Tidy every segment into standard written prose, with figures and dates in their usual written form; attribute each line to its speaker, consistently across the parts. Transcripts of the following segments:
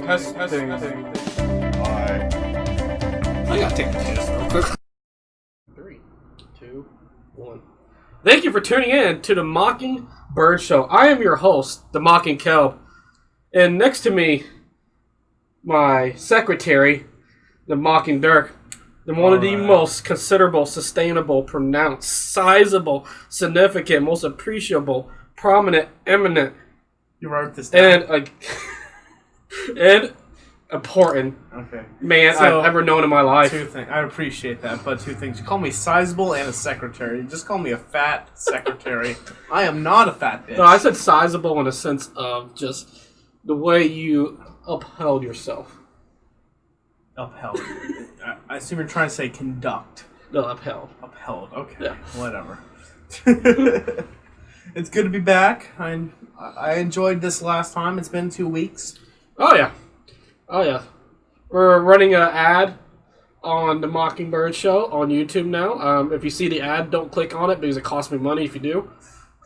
Speaker 1: Testing.
Speaker 2: I gotta take the test real quick. 3, 2, 1. Thank you for tuning in to the Mockingbird Show. I am your host, the Mocking Kelp. And next to me, my secretary, the Mocking Dirk. One of the most considerable, sustainable, pronounced, sizable, significant, most appreciable, prominent, eminent,
Speaker 1: you wrote this down.
Speaker 2: And important man I've ever known in my life.
Speaker 1: Two things. I appreciate that, but two things. You call me sizable and a secretary. You just call me a fat secretary. I am not a fat bitch.
Speaker 2: No, I said sizable in a sense of just the way you upheld yourself.
Speaker 1: Upheld. I assume you're trying to say conduct.
Speaker 2: No, upheld.
Speaker 1: Upheld. Okay.
Speaker 2: Yeah.
Speaker 1: Whatever. It's good to be back. I enjoyed this last time. It's been 2 weeks.
Speaker 2: Oh yeah. We're running an ad on the Mockingbird Show on YouTube now. If you see the ad, don't click on it because it costs me money if you do.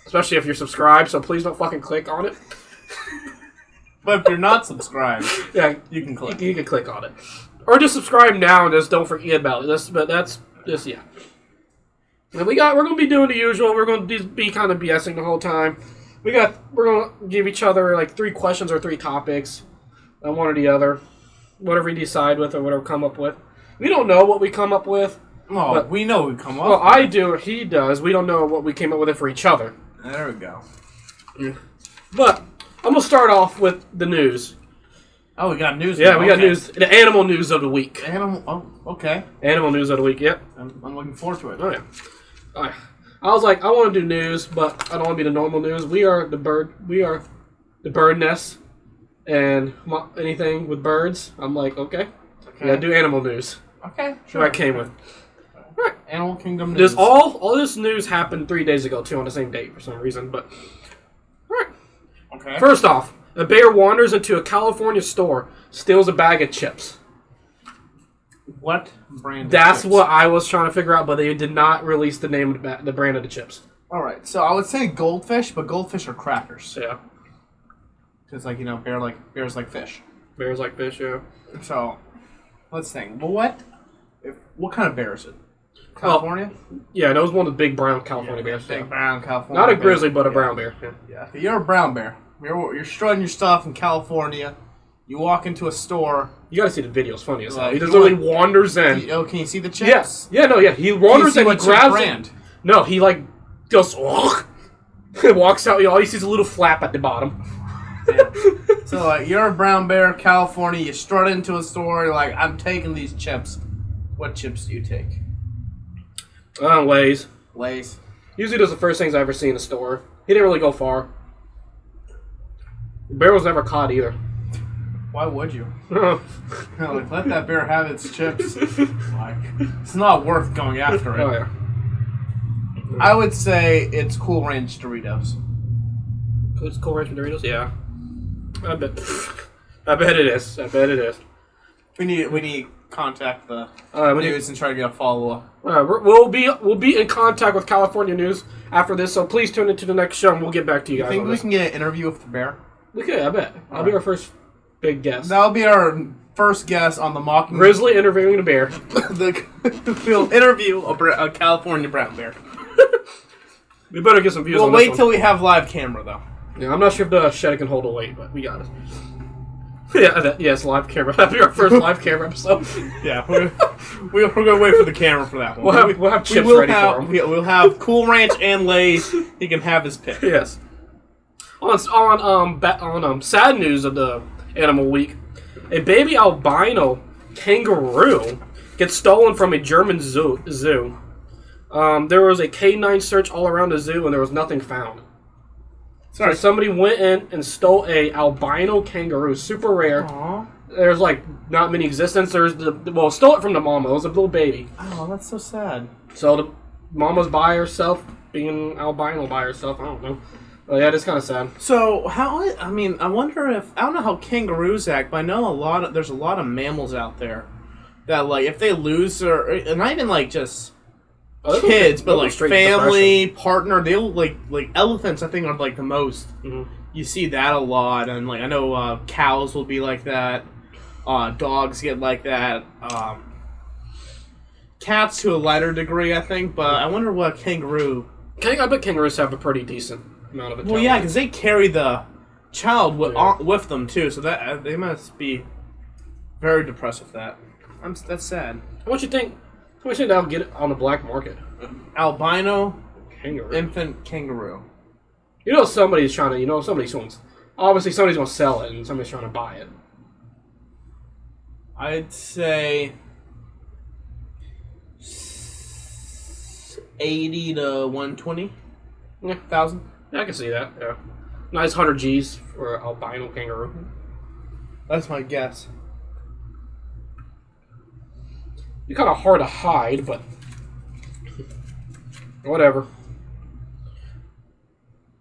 Speaker 2: Especially if you're subscribed, so please don't fucking click on it.
Speaker 1: But if you're not subscribed,
Speaker 2: yeah,
Speaker 1: you can click.
Speaker 2: You can click on it. Or just subscribe now and just don't forget about it. But that's just, yeah. And we're going to be doing the usual. We're going to be kind of BSing the whole time. We're going to give each other like 3 questions or 3 topics. One or the other. Whatever we decide with or whatever we come up with. We don't know what we come up with.
Speaker 1: Oh, but we know what we come up with.
Speaker 2: Well, I do. He does. We don't know what we came up with it for each other.
Speaker 1: There we go.
Speaker 2: Yeah. But I'm going to start off with the news.
Speaker 1: Oh, we got news.
Speaker 2: Yeah, we got news. The animal news of the week.
Speaker 1: Oh, okay.
Speaker 2: Animal news of the week, yep.
Speaker 1: I'm looking forward to it.
Speaker 2: Oh, yeah. All right. I was like, I want to do news, but I don't want to be the normal news. We are the Birdnest. And anything with birds, I'm like, okay. Yeah, do animal news.
Speaker 1: Okay,
Speaker 2: sure. What I came with.
Speaker 1: Right. Animal Kingdom news.
Speaker 2: All this news happened 3 days ago, too, on the same date for some reason, but... Alright.
Speaker 1: Okay.
Speaker 2: First off, a bear wanders into a California store, steals a bag of chips.
Speaker 1: What brand of
Speaker 2: That's
Speaker 1: chips?
Speaker 2: what I was trying to figure out, but they did not release the name of the brand of the chips.
Speaker 1: Alright, so I would say goldfish, but goldfish are crackers.
Speaker 2: Yeah.
Speaker 1: Because, bears like fish.
Speaker 2: Bears like fish, yeah.
Speaker 1: So, let's think. Well, what kind of bear is it? California?
Speaker 2: Yeah, that was one of the big brown California bears.
Speaker 1: Big brown California
Speaker 2: Not a
Speaker 1: bear.
Speaker 2: grizzly, but a brown bear.
Speaker 1: Yeah. You're a brown bear. You're strutting your stuff in California. You walk into a store.
Speaker 2: You gotta see the video. It's funny as hell. He
Speaker 1: He
Speaker 2: just literally wanders in.
Speaker 1: Can you see the chips?
Speaker 2: Yes. Yeah, no, yeah. He wanders in, he grabs it. No, he goes, and walks out. All you see is a little flap at the bottom.
Speaker 1: Yeah. So, you're a brown bear, California. You strut into a store. You're like, I'm taking these chips. What chips do you take?
Speaker 2: Lay's.
Speaker 1: Lay's.
Speaker 2: Usually those are the first things I ever see in a store. He didn't really go far. The bear was never caught either.
Speaker 1: Why would you? Let that bear have its chips. It's not worth going after it.
Speaker 2: Oh, yeah.
Speaker 1: I would say it's Cool Ranch Doritos.
Speaker 2: It's Cool Ranch Doritos? Yeah. I bet it is.
Speaker 1: We need to contact the news and try to get a follow-up.
Speaker 2: We'll be in contact with California news after this, so please tune into the next show and we'll get back to you guys.
Speaker 1: You think we can get an interview with the bear?
Speaker 2: We could, I bet. I'll be our first big guest.
Speaker 1: That'll be our first guest on the Mocking
Speaker 2: Grizzly interviewing a bear.
Speaker 1: We'll interview a California brown bear.
Speaker 2: We better get some views
Speaker 1: on
Speaker 2: this
Speaker 1: We'll wait
Speaker 2: one.
Speaker 1: till we have live camera, though.
Speaker 2: Yeah, I'm not sure if the shed can hold a weight, but we got it. Yes, live camera. That'll be our first live camera episode.
Speaker 1: Yeah, we're going to wait for the camera for that one.
Speaker 2: We'll have chips ready for him.
Speaker 1: We'll have Cool Ranch and Lay's. He can have his pick.
Speaker 2: Yes. On sad news of the animal week, a baby albino kangaroo gets stolen from a German zoo. There was a K9 search all around the zoo and there was nothing found. So somebody went in and stole a albino kangaroo, super rare.
Speaker 1: Aww.
Speaker 2: There's not many existence. Stole it from the mama. It was a little baby.
Speaker 1: Oh, that's so sad.
Speaker 2: So the mama's by herself, being albino by herself. I don't know. But yeah, it's kind of sad.
Speaker 1: So I wonder if I don't know how kangaroos act, but I know there's a lot of mammals out there that if they lose and not even just kids, but family, partner. They'll like elephants. I think are the most. Mm-hmm. You see that a lot, and I know cows will be like that. Dogs get like that. Cats to a lighter degree, I think. But I wonder what kangaroo.
Speaker 2: I bet kangaroos have a pretty decent amount of intelligence.
Speaker 1: Well, yeah, because they carry the child with them too, so that they must be very depressed with that. That's sad.
Speaker 2: How much you think that'll get on the black market?
Speaker 1: Albino
Speaker 2: Kangaroo.
Speaker 1: infant kangaroo.
Speaker 2: Somebody's trying to. Obviously, somebody's going to sell it, and somebody's trying to buy it.
Speaker 1: I'd say 80 to 120.
Speaker 2: Yeah,
Speaker 1: 1,000.
Speaker 2: Yeah, I can see that. Yeah, nice 100 G's for an albino kangaroo.
Speaker 1: That's my guess.
Speaker 2: You're kind of hard to hide, but whatever.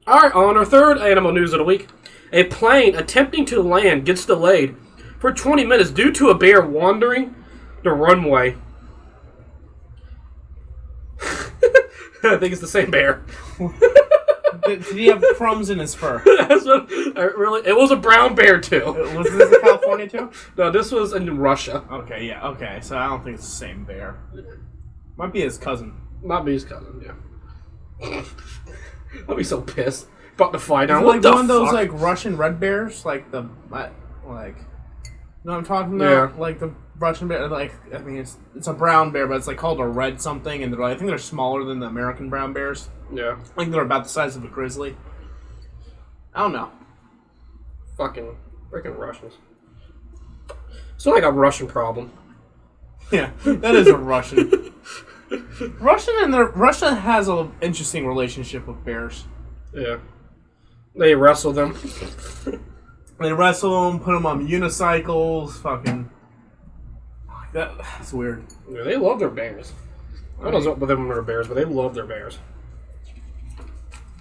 Speaker 2: All right, on our third animal news of the week, a plane attempting to land gets delayed for 20 minutes due to a bear wandering the runway. I think it's the same bear.
Speaker 1: Did he have crumbs in his fur?
Speaker 2: It was a brown bear too.
Speaker 1: Was this in California too?
Speaker 2: No, this was in Russia.
Speaker 1: Okay, yeah, okay. So I don't think it's the same bear. Might be his cousin.
Speaker 2: Might be his cousin, yeah. I'll be so pissed about to find out.
Speaker 1: Like one of those like Russian red bears, like the you know what I'm talking about? Yeah. Like the Russian bear, it's a brown bear, but it's like called a red something, and I think they're smaller than the American brown bears.
Speaker 2: Yeah.
Speaker 1: I think they're about the size of a grizzly. I don't know.
Speaker 2: Freaking Russians. It's not like a Russian problem.
Speaker 1: Yeah, that is a Russian. Russia has an interesting relationship with bears.
Speaker 2: Yeah. They wrestle them.
Speaker 1: They wrestle them, put them on unicycles, fucking... That's weird.
Speaker 2: Yeah, they love their bears. I don't know what's up with them and their bears, but they love their bears.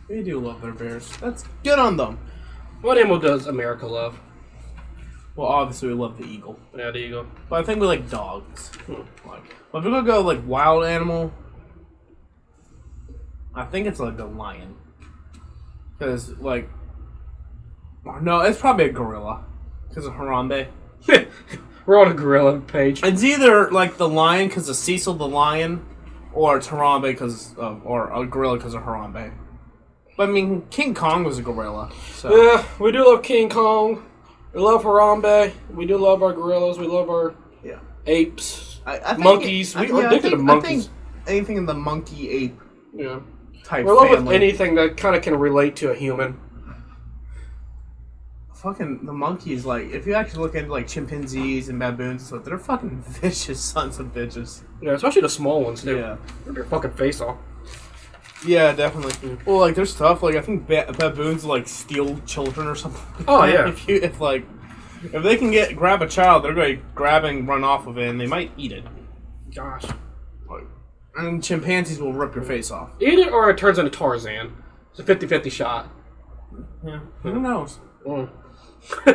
Speaker 1: They do love their bears. That's good on them.
Speaker 2: What animal does America love?
Speaker 1: Well, obviously we love the eagle.
Speaker 2: Yeah, the eagle.
Speaker 1: But I think we like dogs. But if we're gonna go like wild animal, I think it's like a lion. Because no, it's probably a gorilla. Because of Harambe.
Speaker 2: We're on a gorilla page.
Speaker 1: It's either like the lion because of Cecil the lion, or it's Harambe or a gorilla because of Harambe. But I mean, King Kong was a gorilla. So.
Speaker 2: Yeah, we do love King Kong. We love Harambe. We do love our gorillas. We love our apes, monkeys. We're addicted to monkeys.
Speaker 1: I think anything in the monkey ape type
Speaker 2: we're in love
Speaker 1: family.
Speaker 2: with anything that kind of can relate to a human.
Speaker 1: Fucking the monkeys, if you actually look into chimpanzees and baboons and stuff, they're fucking vicious sons of bitches.
Speaker 2: Yeah, especially the small ones too.
Speaker 1: Yeah,
Speaker 2: rip your fucking face off.
Speaker 1: Yeah, definitely. Well, there's stuff I think baboons steal children or something.
Speaker 2: Oh yeah.
Speaker 1: If they can grab a child, they're going to grab and run off of it, and they might eat it.
Speaker 2: Gosh.
Speaker 1: And chimpanzees will rip your face off.
Speaker 2: Eat it, or it turns into Tarzan. It's a 50-50 shot.
Speaker 1: Yeah. Who knows?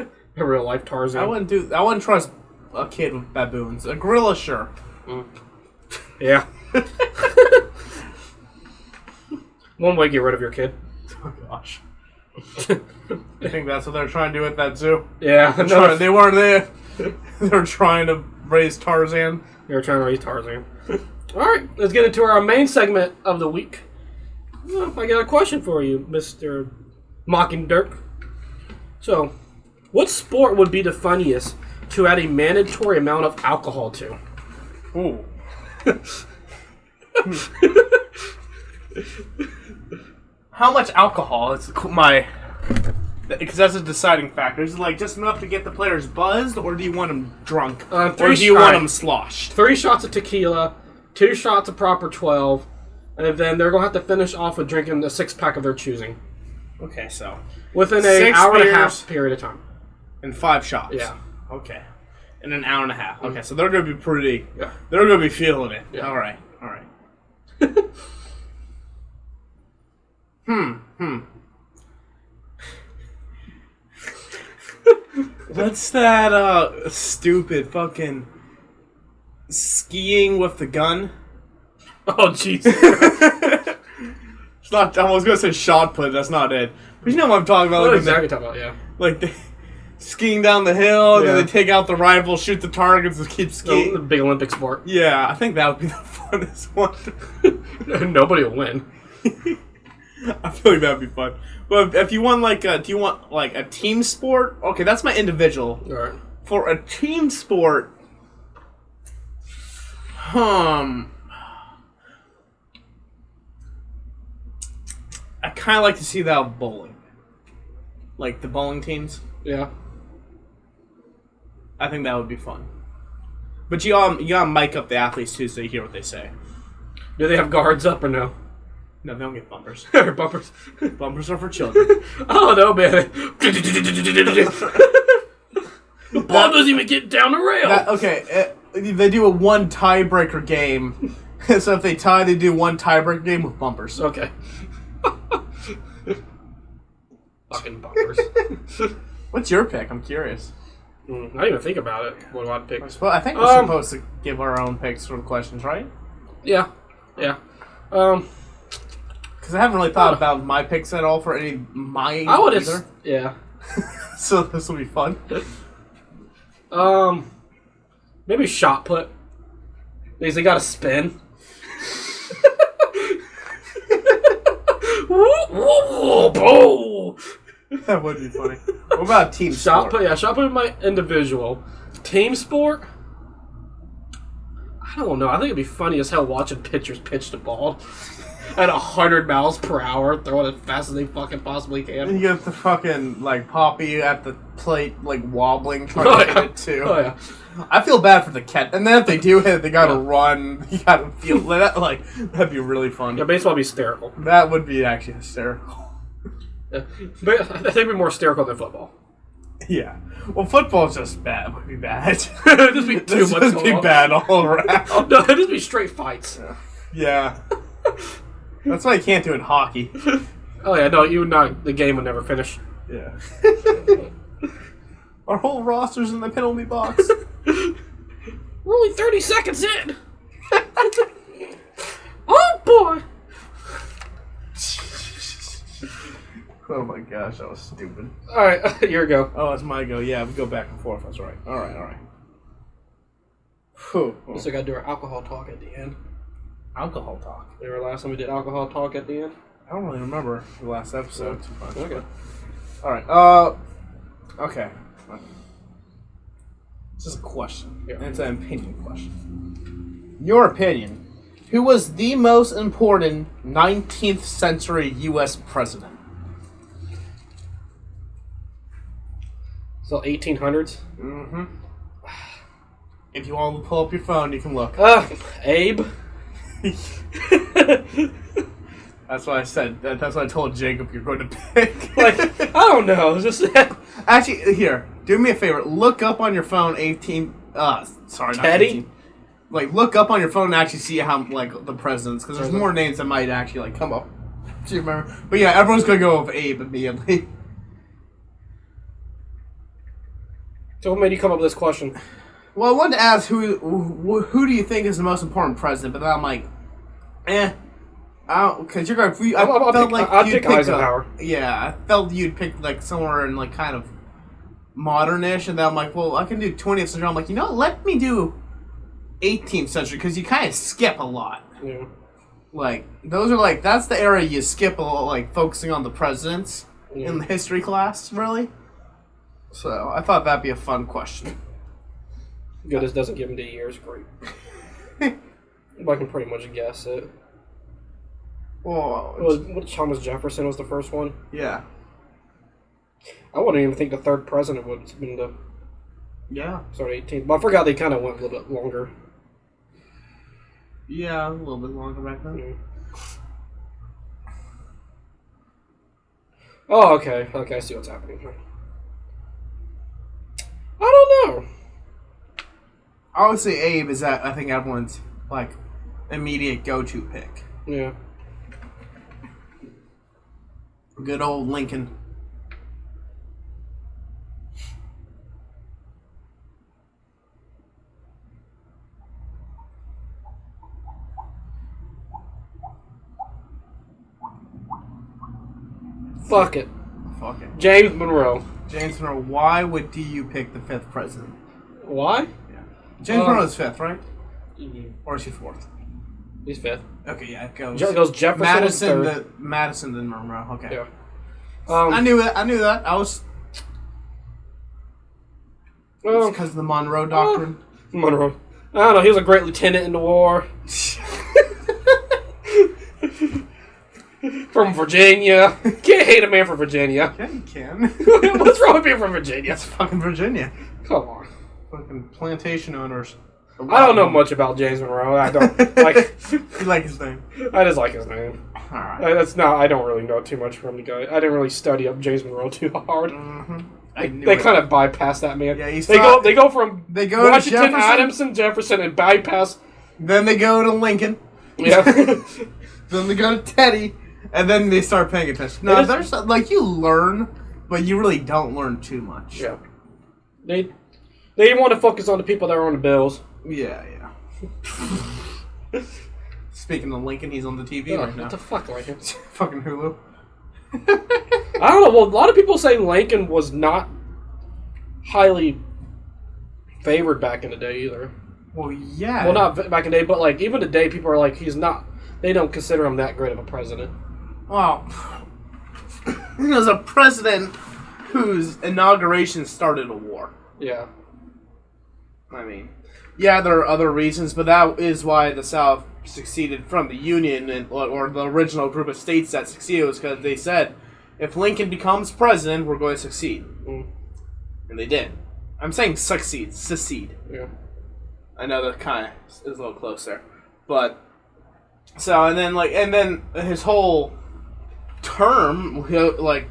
Speaker 2: A real life Tarzan.
Speaker 1: I wouldn't trust a kid with baboons. A gorilla, sure.
Speaker 2: Yeah. One way to get rid of your kid.
Speaker 1: Oh gosh. I think that's what they're trying to do at that zoo.
Speaker 2: Yeah.
Speaker 1: They weren't there. They were trying to raise Tarzan.
Speaker 2: They were trying to raise Tarzan. Alright, let's get into our main segment of the week. I got a question for you, Mr. Mocking Dirk. So, what sport would be the funniest to add a mandatory amount of alcohol to?
Speaker 1: Ooh. How much alcohol is because that's a deciding factor. Is it just enough to get the players buzzed, or do you want them drunk? Or do you want them sloshed?
Speaker 2: 3 shots of tequila, 2 shots of proper 12, and then they're going to have to finish off with drinking a 6-pack of their choosing.
Speaker 1: Okay, so
Speaker 2: within an hour and a half period of time.
Speaker 1: And 5 shots.
Speaker 2: Yeah.
Speaker 1: Okay. In an hour and a half. Okay, so they're going to be pretty...
Speaker 2: Yeah.
Speaker 1: They're going to be feeling it.
Speaker 2: Yeah.
Speaker 1: All right. What's that stupid fucking skiing with the gun?
Speaker 2: Oh, jeez.
Speaker 1: It's not... I was going to say shot put. That's not it. But you know what I'm talking about.
Speaker 2: What exactly talking about, yeah.
Speaker 1: skiing down the hill, and
Speaker 2: Yeah.
Speaker 1: then they take out the rifle, shoot the targets, and keep
Speaker 2: The
Speaker 1: skiing.
Speaker 2: big Olympic sport.
Speaker 1: Yeah, I think that would be the funnest one.
Speaker 2: Nobody will win.
Speaker 1: I feel like that'd be fun. But if you want do you want like a team sport? Okay, that's my individual.
Speaker 2: All right.
Speaker 1: For a team sport, I kind of like to see that bowling, like the bowling teams.
Speaker 2: Yeah.
Speaker 1: I think that would be fun. But you gotta mic up the athletes too, so you hear what they say.
Speaker 2: Do they have guards up or no?
Speaker 1: No, they don't get bumpers.
Speaker 2: Bumpers.
Speaker 1: Bumpers are for children.
Speaker 2: Oh no, man! The ball doesn't even get down the rail.
Speaker 1: They do a one tiebreaker game. So if they tie, they do one tiebreaker game with bumpers.
Speaker 2: Okay. Fucking bumpers.
Speaker 1: What's your pick? I'm curious.
Speaker 2: I didn't even think about it. What do I pick?
Speaker 1: Well, I think we're supposed to give our own picks for the questions, right?
Speaker 2: Yeah. Yeah.
Speaker 1: Because I haven't really thought about my picks at all for any of my
Speaker 2: I would
Speaker 1: either.
Speaker 2: have. Yeah.
Speaker 1: So this will be fun.
Speaker 2: Maybe shot put. Because they got to spin.
Speaker 1: That would be funny. What about team
Speaker 2: Shot
Speaker 1: sport?
Speaker 2: put. Yeah, shot put is my individual. Team sport. I don't know. I think it'd be funny as hell watching pitchers pitch the ball at 100 miles per hour, throwing it as fast as they fucking possibly
Speaker 1: And
Speaker 2: can.
Speaker 1: you get the fucking, like, Poppy at the plate, like, wobbling, trying
Speaker 2: Oh,
Speaker 1: to
Speaker 2: yeah.
Speaker 1: hit it, too.
Speaker 2: Oh, yeah.
Speaker 1: I feel bad for the cat. And then if they do hit it, they gotta
Speaker 2: Yeah.
Speaker 1: run. You gotta feel that, like, that'd be really fun.
Speaker 2: Yeah, baseball would be hysterical.
Speaker 1: That would be actually hysterical.
Speaker 2: Yeah. But I think it'd be more hysterical than football.
Speaker 1: Yeah. Well, football's just bad. Would be bad.
Speaker 2: It'd just be too much
Speaker 1: Just be
Speaker 2: going on.
Speaker 1: bad all around.
Speaker 2: No, it'd just be straight fights.
Speaker 1: Yeah. That's why you can't do it in hockey.
Speaker 2: Oh, yeah, no, the game would never finish.
Speaker 1: Yeah. Our whole roster's in the penalty box.
Speaker 2: We're only 30 seconds in. Oh, boy.
Speaker 1: Oh my gosh, that was stupid.
Speaker 2: All right, here we go.
Speaker 1: Oh, it's my go. Yeah, we go back and forth. That's right. All right. Whew.
Speaker 2: So we got to do our alcohol talk at the end.
Speaker 1: Alcohol talk.
Speaker 2: Remember last time we did alcohol talk at the end?
Speaker 1: I don't really remember the last episode too much.
Speaker 2: Okay.
Speaker 1: All right. Okay. This is a question.
Speaker 2: Yeah.
Speaker 1: And it's an opinion question. Your opinion. Who was the most important 19th century U.S. president?
Speaker 2: So 1800s?
Speaker 1: Mm-hmm. If you want to pull up your phone, you can look.
Speaker 2: Abe?
Speaker 1: That's what I said. That's what I told Jacob you're going to pick.
Speaker 2: Like, I don't know. It's just
Speaker 1: Actually, here, do me a favor. Look up on your phone 18... sorry, not
Speaker 2: Teddy?
Speaker 1: 18. Like, look up on your phone and actually see how, like, the presidents, because there's more names that might actually, like, come up. Do you remember? But yeah, everyone's going to go with Abe immediately.
Speaker 2: So what made you come up with this question?
Speaker 1: Well, I wanted to ask who do you think is the most important president, but then I'm like, because you're going.
Speaker 2: I'd pick Eisenhower.
Speaker 1: I felt you'd pick like somewhere in like kind of modernish, and then I'm like, well, I can do 20th century. I'm like, you know, let me do 18th century because you kind of skip a lot.
Speaker 2: Yeah.
Speaker 1: Like those are like that's the era you skip a lot, like focusing on the presidents in the history class, really. So I thought that'd be a fun question.
Speaker 2: Good as doesn't give him the years, great. I can pretty much guess it.
Speaker 1: Well,
Speaker 2: What Thomas Jefferson was the first one?
Speaker 1: yeah.
Speaker 2: I wouldn't even think the third president would have been the
Speaker 1: Yeah.
Speaker 2: 18th. But I forgot they kind of went a little bit longer.
Speaker 1: Yeah, a little bit longer back then.
Speaker 2: Yeah. Oh, okay. Okay, I see what's happening here. I don't know.
Speaker 1: Obviously, Abe is I think everyone's like immediate go-to pick.
Speaker 2: Yeah.
Speaker 1: Good old Lincoln.
Speaker 2: Fuck it.
Speaker 1: Fuck it.
Speaker 2: James Monroe.
Speaker 1: James Monroe. Why would you pick the 5th president?
Speaker 2: Why?
Speaker 1: Yeah. James Monroe is 5th, right? Or is he 4th?
Speaker 2: He's 5th.
Speaker 1: Okay, yeah, it goes.
Speaker 2: It goes Jefferson.
Speaker 1: Madison, then Monroe. Okay.
Speaker 2: Yeah.
Speaker 1: I knew that. I was.
Speaker 2: Well,
Speaker 1: because of the Monroe Doctrine.
Speaker 2: Monroe. I don't know. He was a great lieutenant in the war. From Virginia. Can't hate a man from Virginia.
Speaker 1: Yeah, you can.
Speaker 2: What's wrong with being from Virginia?
Speaker 1: It's fucking Virginia.
Speaker 2: Come on.
Speaker 1: Fucking plantation owners.
Speaker 2: I don't know much about James Monroe. I don't like.
Speaker 1: You like his name?
Speaker 2: I just like his name.
Speaker 1: All right.
Speaker 2: That's not. I don't really know too much from the guy. I didn't really study up James Monroe too hard.
Speaker 1: Mm-hmm.
Speaker 2: They kind of bypass that man.
Speaker 1: Yeah,
Speaker 2: they go from Washington,
Speaker 1: to
Speaker 2: Adams, Jefferson, and bypass.
Speaker 1: Then they go to Lincoln.
Speaker 2: Yeah.
Speaker 1: Then they go to Teddy, and then they start paying attention. No, there's like you learn, but you really don't learn too much.
Speaker 2: Yeah. They want to focus on the people that are on the bills.
Speaker 1: Yeah. Speaking of Lincoln, he's on the TV right now.
Speaker 2: What the fuck, Lincoln?
Speaker 1: Fucking Hulu.
Speaker 2: I don't know. Well, a lot of people say Lincoln was not highly favored back in the day either.
Speaker 1: Well, yeah.
Speaker 2: Well, not back in the day, but like even today, people are like, he's not. They don't consider him that great of a president.
Speaker 1: Well, he was a president whose inauguration started a war.
Speaker 2: Yeah.
Speaker 1: I mean, yeah, there are other reasons, but that is why the South seceded from the Union, or the original group of states that succeeded, was because they said, if Lincoln becomes president, we're going to succeed.
Speaker 2: Mm.
Speaker 1: And they did. I'm saying secede.
Speaker 2: Yeah.
Speaker 1: I know that kind of is a little close there. But, so, and then his whole term,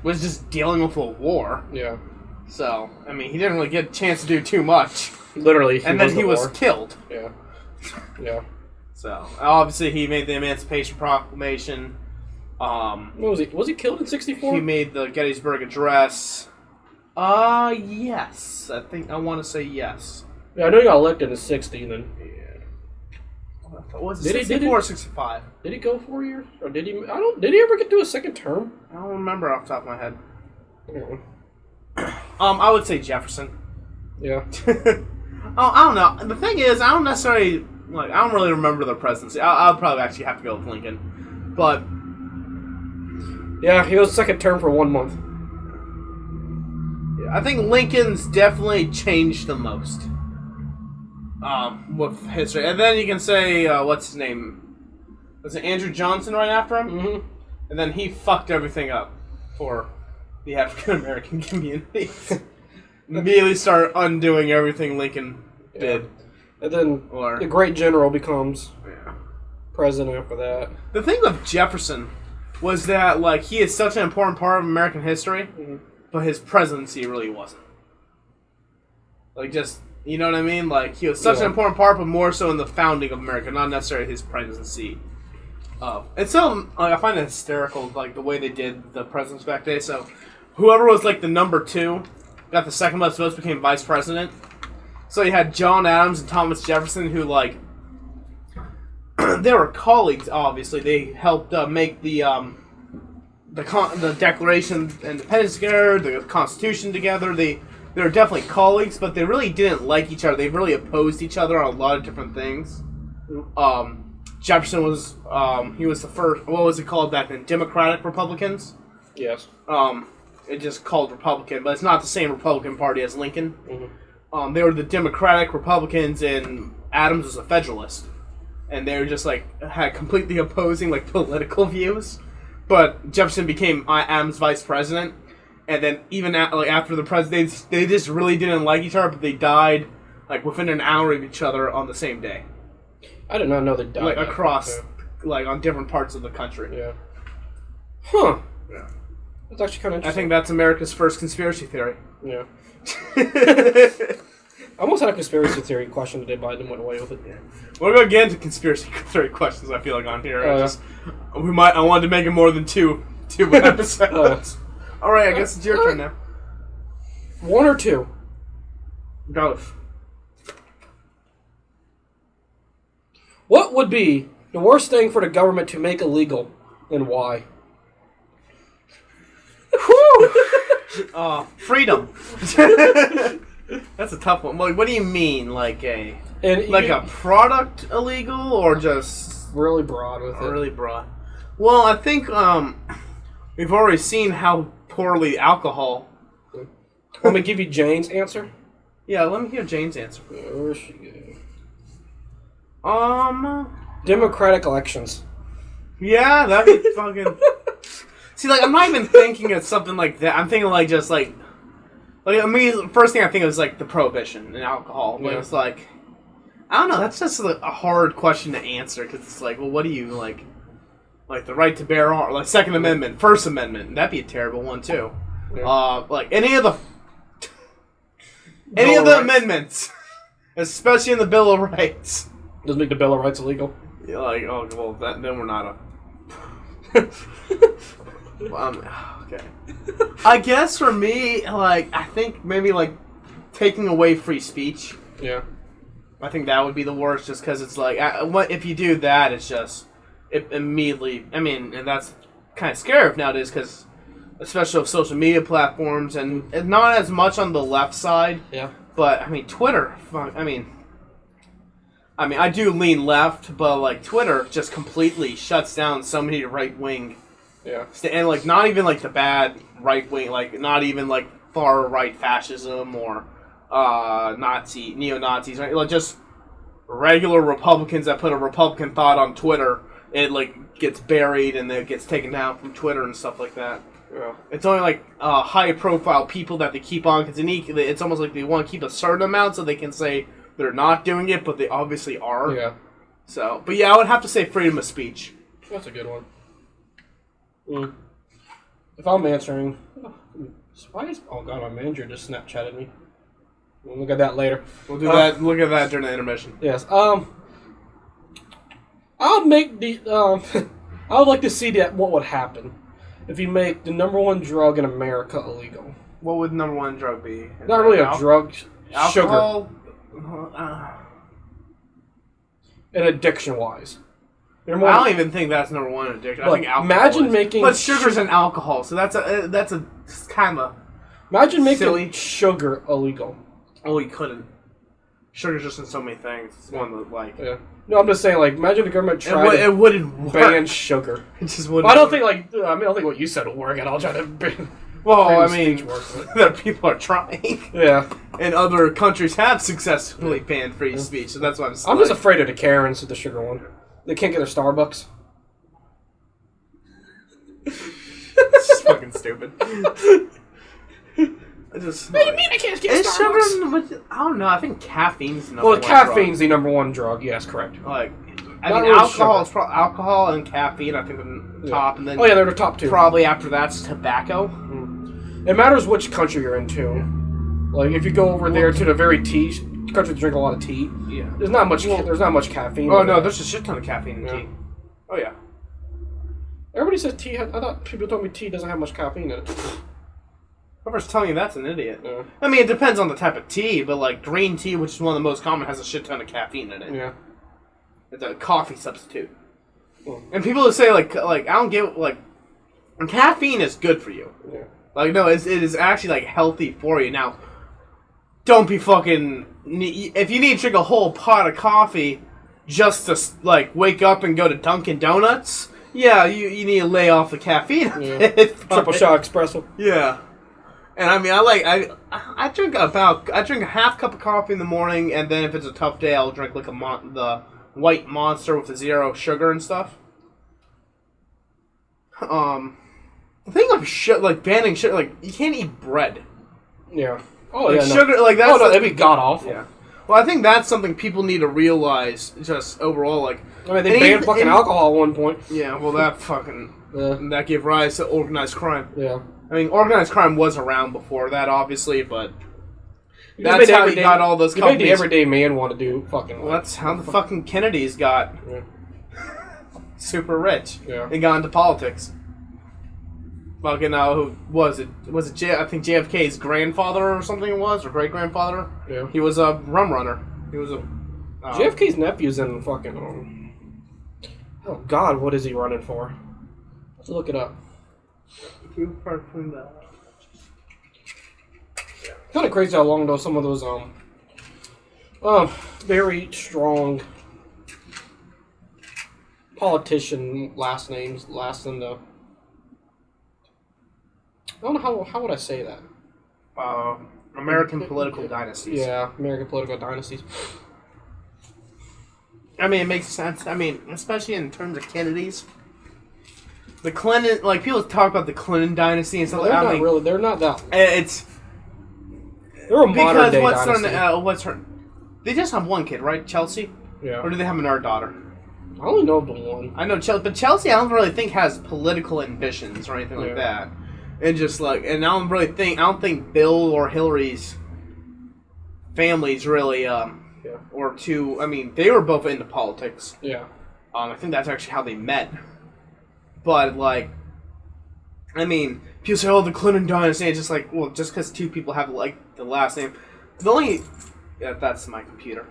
Speaker 1: was just dealing with a war.
Speaker 2: Yeah.
Speaker 1: So, I mean, he didn't really get a chance to do too much.
Speaker 2: Literally,
Speaker 1: and then he was killed.
Speaker 2: Yeah. Yeah.
Speaker 1: So, obviously, he made the Emancipation Proclamation.
Speaker 2: What was he? Was he killed in 1964?
Speaker 1: He made the Gettysburg Address. Yes. I want to say yes.
Speaker 2: Yeah, I know he got elected in 1960 then.
Speaker 1: Yeah. Was it 64 or 65?
Speaker 2: Did he go 4 years? Or did he? Did he ever get to a second term?
Speaker 1: I don't remember off the top of my head.
Speaker 2: Yeah.
Speaker 1: I would say Jefferson.
Speaker 2: Yeah.
Speaker 1: I don't know. The thing is, I don't necessarily I don't really remember the presidency. I'll probably actually have to go with Lincoln, but
Speaker 2: yeah, he was second term for 1 month.
Speaker 1: Yeah, I think Lincoln's definitely changed the most. With history, and then you can say what's his name? Was it Andrew Johnson right after him?
Speaker 2: Mm-hmm.
Speaker 1: And then he fucked everything up for the African American community. Immediately start undoing everything Lincoln did.
Speaker 2: And then the great general becomes president after that.
Speaker 1: The thing with Jefferson was that he is such an important part of American history, but his presidency really wasn't. You know what I mean? He was such an important part, but more so in the founding of America, not necessarily his presidency. And so, I find it hysterical, the way they did the presidents back then. So, whoever was, the number 2, got the second most votes, became vice president. So you had John Adams and Thomas Jefferson, who, they were colleagues, obviously. They helped make the Declaration of Independence together, the Constitution together. They were definitely colleagues, but they really didn't like each other. They really opposed each other on a lot of different things. Jefferson was, he was the first, what was it called back then? Democratic Republicans?
Speaker 2: Yes.
Speaker 1: It just called Republican, but it's not the same Republican Party as Lincoln.
Speaker 2: Mm-hmm.
Speaker 1: They were the Democratic Republicans, and Adams was a Federalist. And they were just, had completely opposing, political views. But Jefferson became Adams' vice president. And then even after the president, they just really didn't like each other, but they died, within an hour of each other on the same day.
Speaker 2: I did not know they died.
Speaker 1: Across, on different parts of the country.
Speaker 2: Yeah. Huh.
Speaker 1: Yeah.
Speaker 2: That's actually kind of interesting.
Speaker 1: I think that's America's first conspiracy theory.
Speaker 2: Yeah. I almost had a conspiracy theory question today, but I didn't went away with it.
Speaker 1: Yeah. We're going to get into conspiracy theory questions, I feel on here. I wanted to make it more than two episodes. Alright, I guess it's your turn now.
Speaker 2: 1 or 2?
Speaker 1: Both.
Speaker 2: What would be the worst thing for the government to make illegal, and why?
Speaker 1: Whew! Freedom. That's a tough one. Like, what do you mean, like a product illegal or just
Speaker 2: really broad with it?
Speaker 1: Really broad. Well, I think we've already seen how poorly alcohol.
Speaker 2: Let me give you Jane's answer.
Speaker 1: Yeah, let me hear Jane's answer.
Speaker 2: Where's she going? Democratic elections.
Speaker 1: Yeah, that'd be fucking. See, like, I'm not even thinking of something like that. I'm thinking like just like I mean, first thing I think of is like the prohibition in alcohol. But it's like, I don't know. That's just a hard question to answer because it's like, well, what do you like the right to bear arms, like Second Amendment, First Amendment? That'd be a terrible one too. Yeah. Like any of the amendments, especially in the Bill of Rights.
Speaker 2: Does make the Bill of Rights illegal?
Speaker 1: Yeah, like, oh well, then we're not okay. I guess for me, like, I think maybe like taking away free speech.
Speaker 2: Yeah. I
Speaker 1: think that would be the worst, just because it's like, what if you do that? It's just immediately. I mean, and that's kind of scary nowadays, because especially with social media platforms, and not as much on the left side.
Speaker 2: Yeah.
Speaker 1: But I mean, Twitter. I mean, I do lean left, but like Twitter just completely shuts down so many right wing.
Speaker 2: Yeah.
Speaker 1: And like not even like the bad right wing, like not even like far right fascism or neo-Nazis, right? Like just regular Republicans that put a Republican thought on Twitter, it like gets buried and then it gets taken down from Twitter and stuff like that. Yeah. It's only like high profile people that they keep on because it's almost like they want to keep a certain amount so they can say they're not doing it, but they obviously are.
Speaker 2: Yeah.
Speaker 1: So, but yeah, I would have to say freedom of speech.
Speaker 2: That's a good one. If I'm answering, oh god, my manager just Snapchatted me. We'll look at that later.
Speaker 1: We'll do that. Look at that during the intermission.
Speaker 2: Yes. I'll make the. I would like to see what would happen if you make the #1 drug in America illegal.
Speaker 1: What would #1 drug be?
Speaker 2: Not really a drug.
Speaker 1: Alcohol?
Speaker 2: Sugar. And addiction-wise.
Speaker 1: I don't even think that's #1 addiction. I think alcohol.
Speaker 2: Imagine making.
Speaker 1: But sugar's an alcohol, so that's a kind of.
Speaker 2: Imagine making
Speaker 1: silly.
Speaker 2: Sugar illegal.
Speaker 1: Oh, you couldn't. Sugar's just in so many things. It's one that like.
Speaker 2: Yeah. No, I'm just saying. Like, imagine the government tried
Speaker 1: it wouldn't
Speaker 2: ban sugar.
Speaker 1: It just wouldn't.
Speaker 2: Well, I don't think I don't think what you said will work at all. Trying to ban.
Speaker 1: Well, I mean, that people are trying.
Speaker 2: Yeah.
Speaker 1: And other countries have successfully banned free speech, so that's why I'm saying.
Speaker 2: I'm just afraid of the Karens with the sugar one. They can't get their Starbucks.
Speaker 1: It's just fucking stupid.
Speaker 2: What do you mean I can't get Starbucks?
Speaker 1: Sugar, I don't know. I think caffeine's the #1
Speaker 2: Well, caffeine's the #1 drug. Yes, correct.
Speaker 1: Like, alcohol is alcohol and caffeine. I think the top, and then
Speaker 2: they're the top two.
Speaker 1: Probably after that's tobacco.
Speaker 2: It matters which country you're into. Like, if you go over there to the very tea country that drink a lot of tea, there's not much. There's not much caffeine.
Speaker 1: Oh no, there's a shit ton of caffeine in tea. Oh yeah.
Speaker 2: Everybody says tea. I thought people told me tea doesn't have much caffeine in it.
Speaker 1: Whoever's telling you that's an idiot.
Speaker 2: Yeah.
Speaker 1: I mean, it depends on the type of tea, but like green tea, which is one of the most common, has a shit ton of caffeine in it.
Speaker 2: Yeah.
Speaker 1: It's a coffee substitute. And people who say like I don't get like caffeine is good for you.
Speaker 2: Yeah.
Speaker 1: Like no, it is actually like healthy for you. Now, don't be fucking. If you need to drink a whole pot of coffee just to like wake up and go to Dunkin' Donuts, yeah, you need to lay off the caffeine.
Speaker 2: Yeah. Triple shot espresso.
Speaker 1: Yeah. And I mean, I drink a half cup of coffee in the morning, and then if it's a tough day, I'll drink like the white Monster with the 0 sugar and stuff. The thing of like banning sugar, like you can't eat bread.
Speaker 2: Yeah.
Speaker 1: Oh like, yeah. Sugar, like that's.
Speaker 2: Oh no, that'd be god awful.
Speaker 1: Yeah. Well, I think that's something people need to realize. Just overall, like.
Speaker 2: I mean, they banned fucking alcohol at one point.
Speaker 1: Yeah. Well, that fucking. That gave rise to organized crime.
Speaker 2: Yeah.
Speaker 1: I mean, organized crime was around before that, obviously, but that's how you got all those companies.
Speaker 2: Made the everyday man want to do fucking.
Speaker 1: Well, that's how the fucking Kennedys got super rich.
Speaker 2: Yeah.
Speaker 1: They got into politics. Fucking who was it? Was it I think JFK's grandfather or something it was, or great grandfather?
Speaker 2: Yeah.
Speaker 1: He was a rum runner. He was a.
Speaker 2: JFK's nephew's in fucking. Oh God, what is he running for? Let's look it up. Kind of crazy how long though some of those very strong politician last names last in the. I don't know how would I say that.
Speaker 1: American political dynasties.
Speaker 2: Yeah, American political dynasties.
Speaker 1: I mean, it makes sense. I mean, especially in terms of Kennedys. The Clinton, like, people talk about the Clinton dynasty and stuff like that.
Speaker 2: They're not that.
Speaker 1: It's...
Speaker 2: They're a modern day
Speaker 1: dynasty.
Speaker 2: dynasty.
Speaker 1: What's her... They just have one kid, right? Chelsea?
Speaker 2: Yeah.
Speaker 1: Or do they have another daughter?
Speaker 2: I only know the one.
Speaker 1: I know Chelsea, but Chelsea I don't really think has political ambitions or anything like that. And just like, and I don't think Bill or Hillary's families really, or two. I mean, they were both into politics.
Speaker 2: Yeah.
Speaker 1: I think that's actually how they met. But like, I mean, people say, "Oh, the Clinton dynasty." It's just like, well, just because two people have like the last name, the only that's my computer.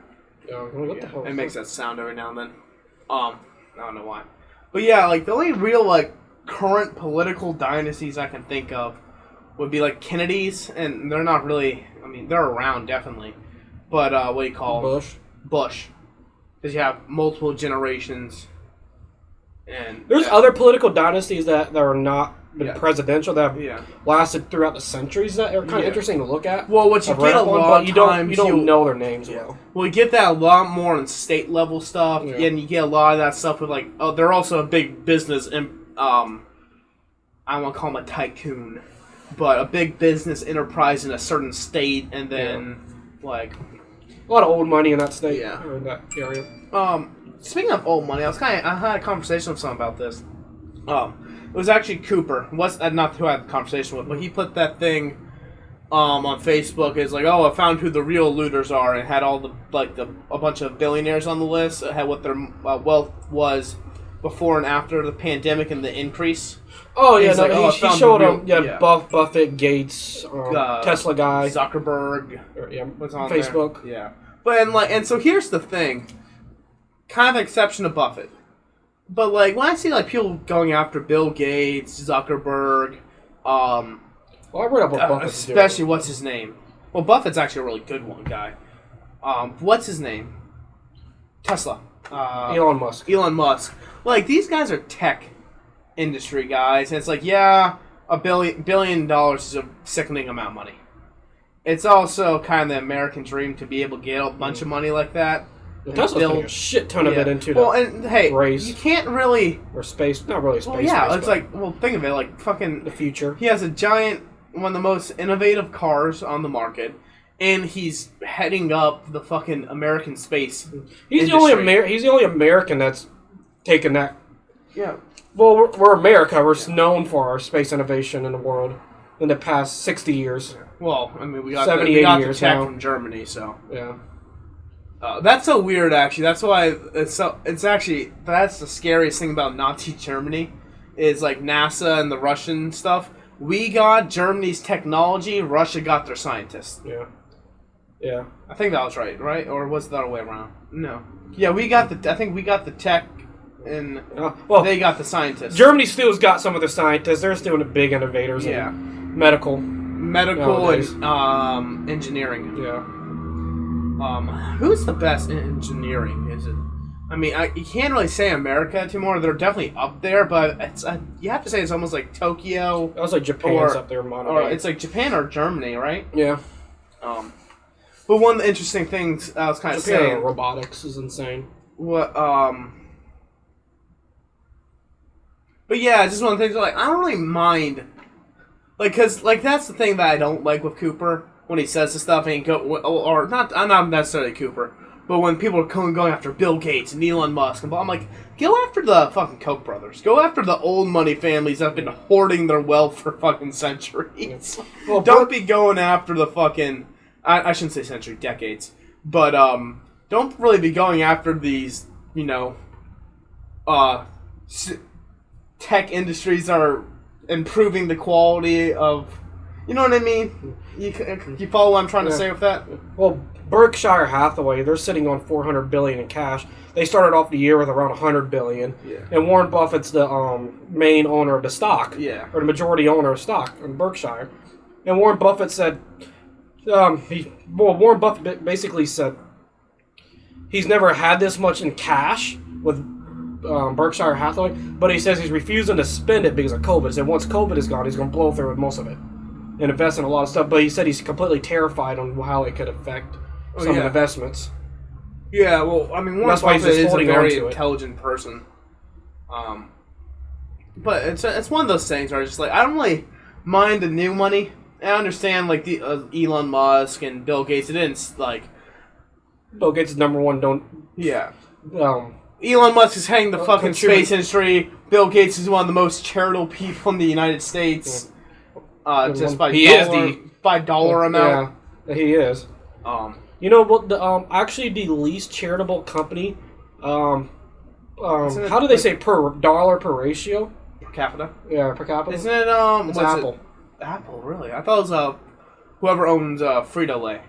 Speaker 2: Yeah. What the hell?
Speaker 1: It makes that sound every now and then. I don't know why, but yeah, like the only real like current political dynasties I can think of would be like Kennedys, and they're not really. I mean, they're around definitely, but what do you call them? Bush, because you have multiple generations, and
Speaker 2: there's other political dynasties that are not presidential that have lasted throughout the centuries that are kind of interesting to look at.
Speaker 1: Well, what you get a lot of times,
Speaker 2: you don't know their names well.
Speaker 1: Well, you get that a lot more in state level stuff, and you get a lot of that stuff with like, oh, they're also a big business, and I don't want to call them a tycoon, but a big business enterprise in a certain state, and then like
Speaker 2: a lot of old money in that state, or in that area.
Speaker 1: Speaking of old money, I had a conversation with someone about this. It was actually Cooper. Not who I had the conversation with, but he put that thing on Facebook. It's like, oh, I found who the real looters are, and had all a bunch of billionaires on the list. It had what their wealth was before and after the pandemic and the increase.
Speaker 2: Oh yeah, he showed them. Buffett, Gates, Tesla guy,
Speaker 1: Zuckerberg.
Speaker 2: What's on Facebook?
Speaker 1: There. Yeah, but and so here's the thing. Kind of exception to Buffett. But, like, when I see, like, people going after Bill Gates, Zuckerberg,
Speaker 2: well, I read about Buffett.
Speaker 1: Especially, what's his name? Well, Buffett's actually a really good one, guy. What's his name? Tesla.
Speaker 2: Elon Musk.
Speaker 1: Elon Musk. Like, these guys are tech industry guys, and it's like, yeah, $1 billion is a sickening amount of money. It's also kind of the American dream to be able to get a bunch of money like that.
Speaker 2: Tesla's putting a shit ton of it into
Speaker 1: race. You can't really...
Speaker 2: Or space. Not really space.
Speaker 1: Well, yeah, it's like... Well, think of it, like, fucking...
Speaker 2: The future.
Speaker 1: He has a giant... One of the most innovative cars on the market, and he's heading up the fucking American space
Speaker 2: He's the only American that's taken that...
Speaker 1: Yeah.
Speaker 2: Well, we're America. We're known for our space innovation in the world in the past 60 years.
Speaker 1: Well, I mean, we got
Speaker 2: 70,
Speaker 1: the
Speaker 2: 80 years
Speaker 1: tech
Speaker 2: now.
Speaker 1: from Germany, so...
Speaker 2: Yeah.
Speaker 1: That's so weird, actually. That's why that's the scariest thing about Nazi Germany is like NASA and the Russian stuff. We got Germany's technology. Russia got their scientists.
Speaker 2: Yeah. Yeah.
Speaker 1: I think that was right? Or was it the other way around? No. Yeah, I think we got the tech, and they got the scientists.
Speaker 2: Germany still's got some of the scientists. They're still the big innovators. In medical nowadays.
Speaker 1: And engineering.
Speaker 2: Yeah.
Speaker 1: Who's the best in engineering? Is it? I mean, you can't really say America anymore. They're definitely up there, but it's you have to say it's almost like Tokyo.
Speaker 2: That was like Japan's up there,
Speaker 1: or it's like Japan or Germany, right?
Speaker 2: Yeah.
Speaker 1: But one of the interesting things I was kind of saying,
Speaker 2: robotics is insane.
Speaker 1: What? But yeah, just one of the things like I don't really mind, like, cause like that's the thing that I don't like with Cooper. When he says the stuff and I'm not necessarily Cooper, but when people are going after Bill Gates and Elon Musk, and I'm like, go after the fucking Koch brothers. Go after the old money families that have been hoarding their wealth for fucking centuries. Well, don't be going after the fucking, I shouldn't say century, decades, but don't really be going after these, tech industries that are improving the quality of... You know what I mean? You follow what I'm trying to say with that?
Speaker 2: Well, Berkshire Hathaway, they're sitting on $400 billion in cash. They started off the year with around $100 billion.
Speaker 1: Yeah.
Speaker 2: And Warren Buffett's the main owner of the stock.
Speaker 1: Yeah.
Speaker 2: Or the majority owner of stock in Berkshire. And Warren Buffett said Warren Buffett basically said he's never had this much in cash with Berkshire Hathaway, but he says he's refusing to spend it because of COVID. He said once COVID is gone, he's going to blow through with most of it and invest in a lot of stuff. But he said he's completely terrified on how it could affect some of the investments.
Speaker 1: Yeah, well, I mean, Warren Buffett is a very intelligent person. But it's one of those things where it's just like, I don't really mind the new money. I understand, like, the Elon Musk and Bill Gates. It didn't, like...
Speaker 2: Bill Gates is number one,
Speaker 1: Yeah. Elon Musk is heading the fucking space industry. Bill Gates is one of the most charitable people in the United States. Just by dollar amount.
Speaker 2: Yeah, he is. You know what? Actually, the least charitable company. How do they say per dollar per ratio?
Speaker 1: Per capita.
Speaker 2: Yeah, per capita.
Speaker 1: Isn't it?
Speaker 2: It's Apple.
Speaker 1: Apple, really? I thought it was whoever owns Frito-Lay.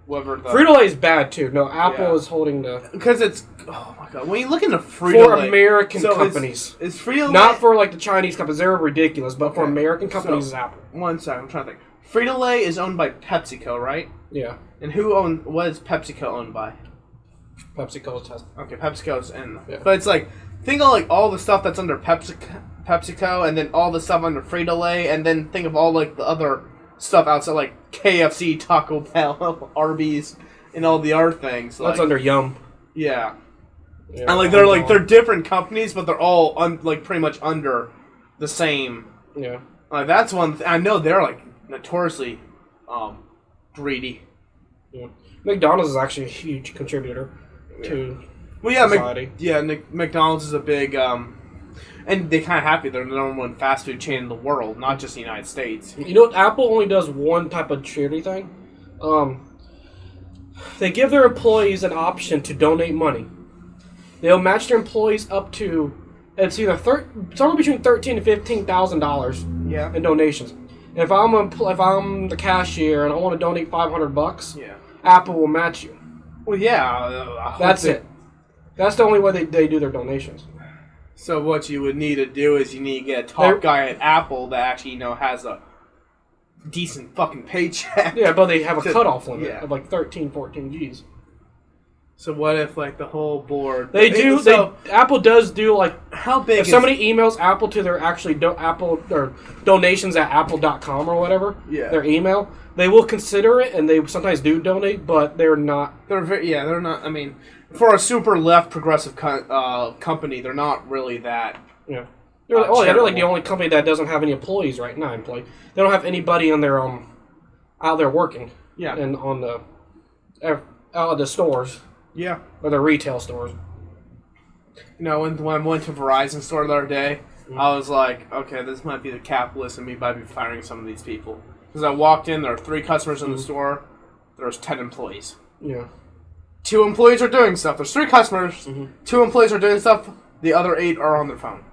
Speaker 2: Frito-Lay is bad too. No, Apple is holding the
Speaker 1: because it's my god. When you look into Frito-Lay
Speaker 2: for American companies,
Speaker 1: is Frito-Lay
Speaker 2: not for like the Chinese companies? They're ridiculous, but for American companies, it's Apple.
Speaker 1: One second, I'm trying to think. Frito-Lay is owned by PepsiCo, right?
Speaker 2: Yeah. And
Speaker 1: what is PepsiCo owned by?
Speaker 2: PepsiCo's test.
Speaker 1: Okay, PepsiCo's in. Yeah. But it's like, think of like all the stuff that's under PepsiCo, and then all the stuff under Frito-Lay, and then think of all like the other stuff outside, like KFC, Taco Bell, Arby's, and all the other things.
Speaker 2: That's under Yum.
Speaker 1: Yeah. And like they're different companies, but they're all pretty much under the same.
Speaker 2: Yeah.
Speaker 1: Like that's one. I know they're like notoriously greedy.
Speaker 2: Yeah. McDonald's is actually a huge contributor to society.
Speaker 1: McDonald's is a big, and they kind of happy they're the number one fast food chain in the world, not just the United States.
Speaker 2: You know, Apple only does one type of charity thing. They give their employees an option to donate money. They'll match their employees up to it's either somewhere between $13,000 to $15,000 in donations. If I'm the cashier and I want to donate $500, Apple will match you.
Speaker 1: Well, yeah,
Speaker 2: that's it. That's the only way they do their donations.
Speaker 1: So what you would need to do is you need to get a top guy at Apple that actually has a decent fucking paycheck.
Speaker 2: Yeah, but they have a cutoff limit of like 13, 14 Gs.
Speaker 1: So what if like the whole board?
Speaker 2: Apple does do like
Speaker 1: how big?
Speaker 2: If somebody emails Apple to their Apple or donations at apple.com or whatever, their email, they will consider it and they sometimes do donate, but they're not.
Speaker 1: They're not. I mean, for a super left progressive company, they're not really that.
Speaker 2: Yeah. They're like the only company that doesn't have any employees right now. They don't have anybody on their out there working.
Speaker 1: Yeah.
Speaker 2: And on the out of the stores.
Speaker 1: Yeah.
Speaker 2: Or the retail stores.
Speaker 1: You know, when I went to Verizon store the other day, I was like, okay, this might be the capitalist in me by firing some of these people. Because I walked in, there are 3 customers in the store, there's 10 employees.
Speaker 2: Yeah.
Speaker 1: 2 employees are doing stuff. There's 3 customers, 2 employees are doing stuff, the other 8 are on their phone.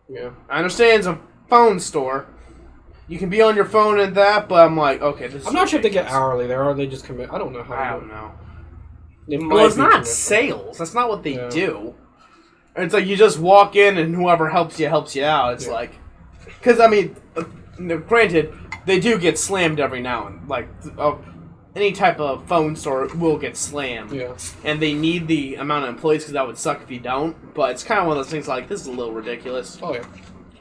Speaker 2: Yeah.
Speaker 1: I understand it's a phone store. You can be on your phone and that, but I'm like, okay, this is
Speaker 2: I'm not sure if they get hourly there, or they just commit. I don't know how.
Speaker 1: I don't know.
Speaker 2: Well,
Speaker 1: it's not sales. That's not what they do. It's like you just walk in and whoever helps you out. It's like... Because, I mean, granted, they do get slammed every now and like any type of phone store will get slammed.
Speaker 2: Yeah. And
Speaker 1: they need the amount of employees because that would suck if you don't. But it's kind of one of those things like, this is a little ridiculous.
Speaker 2: Oh, yeah.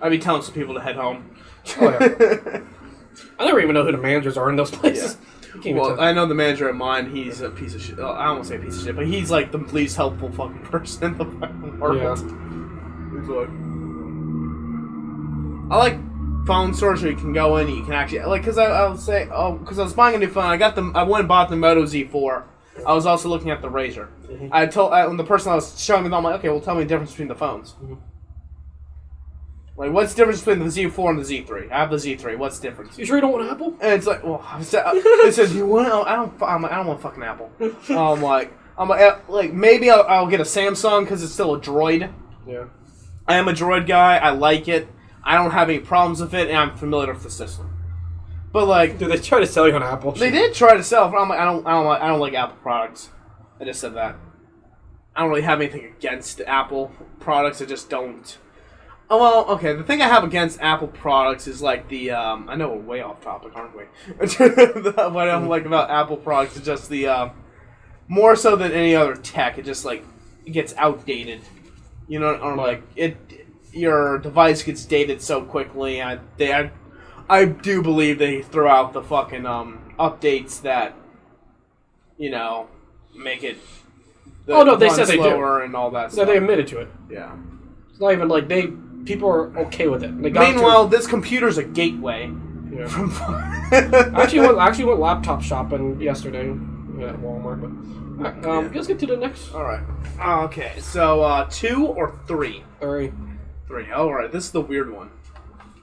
Speaker 1: I'd be telling some people to head home.
Speaker 2: Oh, yeah. I never even know who the managers are in those places.
Speaker 1: Yeah. Well, I know the manager of mine, he's a piece of shit. Oh, I don't want to say a piece of shit, but he's like the least helpful fucking person in the fucking world. Yeah. He's like... I like phone stores where you can go in and you can actually... Like, because I would say... Oh, because I was buying a new phone. I went and bought the Moto Z4. I was also looking at the Razr. Mm-hmm. When the person I was showing me, I'm like, okay, well, tell me the difference between the phones. Mm-hmm. Like, what's the difference between the Z4 and the Z3? I have the Z3. What's the difference?
Speaker 2: You sure you don't want an Apple?
Speaker 1: And it's like, well, it says, you want? I don't want a fucking Apple. I'm like, maybe I'll get a Samsung because it's still a Droid.
Speaker 2: Yeah.
Speaker 1: I am a Droid guy. I like it. I don't have any problems with it, and I'm familiar with the system. But like,
Speaker 2: dude, they try to sell you on Apple.
Speaker 1: They did try to sell. But I'm like, I don't like Apple products. I just said that. I don't really have anything against Apple products. I just don't. Oh, well, okay, the thing I have against Apple products is like the, I know we're way off topic, aren't we? What I don't like about Apple products is just the, more so than any other tech, it just, like, it gets outdated. You know, or like, your device gets dated so quickly, I do believe they throw out the fucking, updates that, you know, make it,
Speaker 2: they said they do.
Speaker 1: And all that
Speaker 2: So
Speaker 1: stuff.
Speaker 2: they admitted to it.
Speaker 1: Yeah.
Speaker 2: It's not even like people are okay with it.
Speaker 1: Meanwhile, this computer's a gateway.
Speaker 2: Yeah.
Speaker 1: From
Speaker 2: I actually went laptop shopping yesterday at Walmart. But let's get to the next.
Speaker 1: All right. Okay. So 2 or 3?
Speaker 2: 3.
Speaker 1: 3. All right. This is the weird one.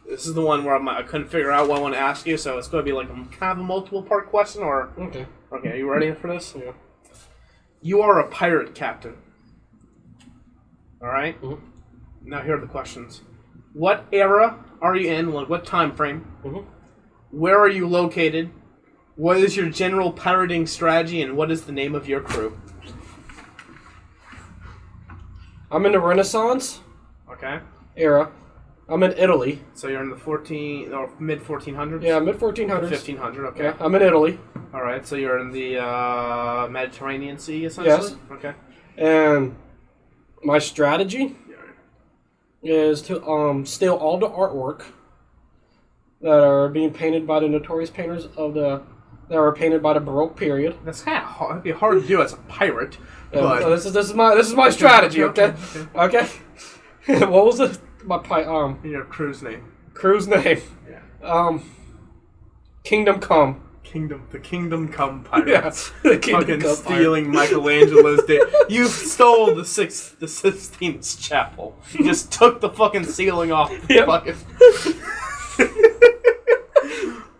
Speaker 1: This is the one where I couldn't figure out what I want to ask you, so it's going to be like kind of a multiple part question, or
Speaker 2: okay.
Speaker 1: Okay. Are you ready for this?
Speaker 2: Yeah.
Speaker 1: You are a pirate captain. All right.
Speaker 2: Mm-hmm.
Speaker 1: Now here are the questions. What era are you in? Like what time frame?
Speaker 2: Mm-hmm.
Speaker 1: Where are you located? What is your general pirating strategy, and what is the name of your crew?
Speaker 2: I'm in the Renaissance
Speaker 1: Okay.
Speaker 2: era. I'm in Italy.
Speaker 1: So you're in the mid 1400s?
Speaker 2: Yeah, mid 1400s.
Speaker 1: 1500, okay.
Speaker 2: Yeah, I'm in Italy.
Speaker 1: All right, so you're in the Mediterranean Sea, essentially?
Speaker 2: Yes.
Speaker 1: Okay.
Speaker 2: And my strategy is to steal all the artwork that are being painted by the notorious painters that are painted by the Baroque period.
Speaker 1: That's kind of hard. It'd be hard to do as a pirate.
Speaker 2: But
Speaker 1: So
Speaker 2: this is my strategy. Okay. Okay. What was it?
Speaker 1: Your crew's name.
Speaker 2: Crew's name.
Speaker 1: Yeah.
Speaker 2: Kingdom Come.
Speaker 1: The Kingdom Come Pirates.
Speaker 2: Yeah. The Kingdom
Speaker 1: Fucking
Speaker 2: Come
Speaker 1: stealing Michelangelo's day. You stole the Sistine Chapel. You just took the fucking ceiling off.
Speaker 2: Yep.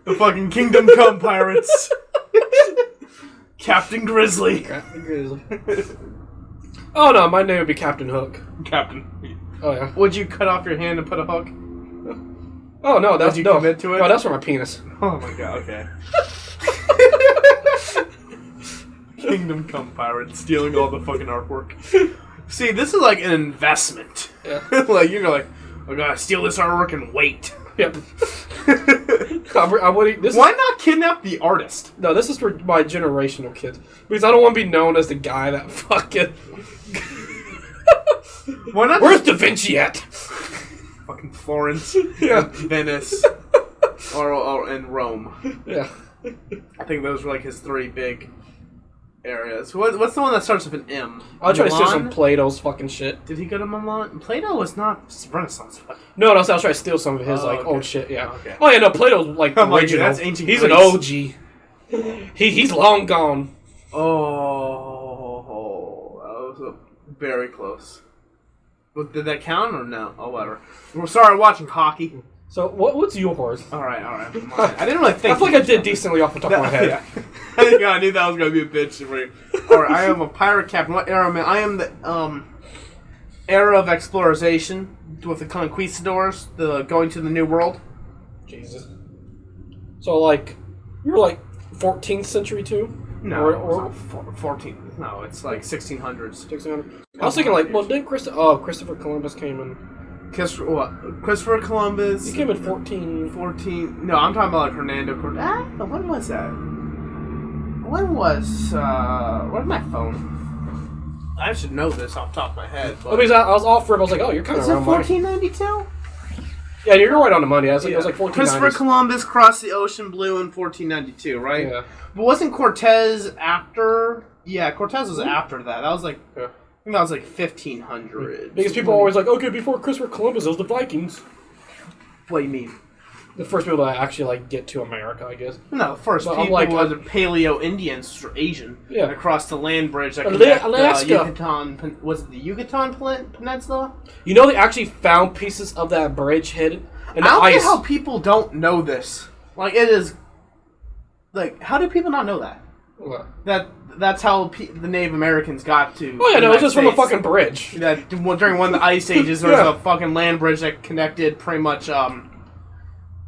Speaker 1: The fucking Kingdom Come Pirates. Captain Grizzly.
Speaker 2: Captain Grizzly. Oh no, my name would be Captain Hook.
Speaker 1: Captain.
Speaker 2: Oh yeah.
Speaker 1: Would you cut off your hand and put a hook?
Speaker 2: Oh no, that's
Speaker 1: Would you commit to it?
Speaker 2: No, that's for my penis.
Speaker 1: Oh my god, okay. Kingdom Come Pirates stealing all the fucking artwork. See, this is like an investment.
Speaker 2: Yeah.
Speaker 1: Like you're like, I gotta steal this artwork and wait.
Speaker 2: Yep.
Speaker 1: Why not kidnap the artist?
Speaker 2: No, this is for my generation of kids. Because I don't want to be known as the guy that fucking...
Speaker 1: Why not?
Speaker 2: Where's Da Vinci at?
Speaker 1: Fucking Florence,
Speaker 2: Yeah.
Speaker 1: Venice, or and Rome.
Speaker 2: Yeah.
Speaker 1: I think those were like his 3 big areas. What's the one that starts with an M?
Speaker 2: I'll try to steal
Speaker 1: Milan?
Speaker 2: some Plato's fucking shit.
Speaker 1: Did he go to Milan? Plato was not Renaissance.
Speaker 2: No, I'll try to steal some of his
Speaker 1: Okay.
Speaker 2: old shit, yeah.
Speaker 1: Okay.
Speaker 2: Oh yeah, no, Plato's like
Speaker 1: I'm like,
Speaker 2: original.
Speaker 1: that's ancient
Speaker 2: He's
Speaker 1: Greece.
Speaker 2: an OG. He's long gone.
Speaker 1: Oh, that was very close. But did that count or no? Oh, whatever. We're sorry, watching hockey.
Speaker 2: So what's yours?
Speaker 1: All right. I didn't really think.
Speaker 2: I feel like I did decently off the top of my head.
Speaker 1: Yeah. I knew that was gonna be a bitch for you. All right, I am a pirate captain. What era am I? I am the era of exploration with the conquistadors, the going to the New World.
Speaker 2: Jesus. So like, you're like 14th century too?
Speaker 1: No,
Speaker 2: or
Speaker 1: it's not 14. No, it's like 1600s.
Speaker 2: 1600. I was thinking like, well, didn't Christopher Columbus came in?
Speaker 1: Christopher Columbus.
Speaker 2: He came in 14.
Speaker 1: No, I'm talking about like Hernando Cortez. When was that? Where's my phone? I should know this off the top of my head. But...
Speaker 2: Because I was off for it. I was like, oh, you're kind of
Speaker 1: Is it
Speaker 2: around
Speaker 1: 1492?
Speaker 2: Yeah, you're right on the money. I was like, it was like 1490s.
Speaker 1: Christopher Columbus crossed the ocean blue in 1492, right?
Speaker 2: Yeah.
Speaker 1: But wasn't Cortez after? Yeah, Cortez was after that. That was like,
Speaker 2: Yeah.
Speaker 1: I think that was like 1500.
Speaker 2: Because people are always like, okay, before Christopher Columbus, it was the Vikings.
Speaker 1: What do you mean?
Speaker 2: The first people to actually like get to America, I guess.
Speaker 1: No, first
Speaker 2: But
Speaker 1: people
Speaker 2: I'm like,
Speaker 1: were the Paleo Indians or Asian.
Speaker 2: Yeah.
Speaker 1: Across the land bridge that
Speaker 2: Alaska.
Speaker 1: Yucatan. Was it the Yucatan Peninsula?
Speaker 2: You know they actually found pieces of that bridge hidden in the
Speaker 1: I don't
Speaker 2: ice.
Speaker 1: get how people don't know this. Like it is. Like, how do people not know that?
Speaker 2: What?
Speaker 1: That's how the Native Americans got to.
Speaker 2: Oh yeah, no, it was just from a
Speaker 1: States.
Speaker 2: fucking bridge.
Speaker 1: That during one of the ice ages, there was
Speaker 2: Yeah.
Speaker 1: a fucking land bridge that connected pretty much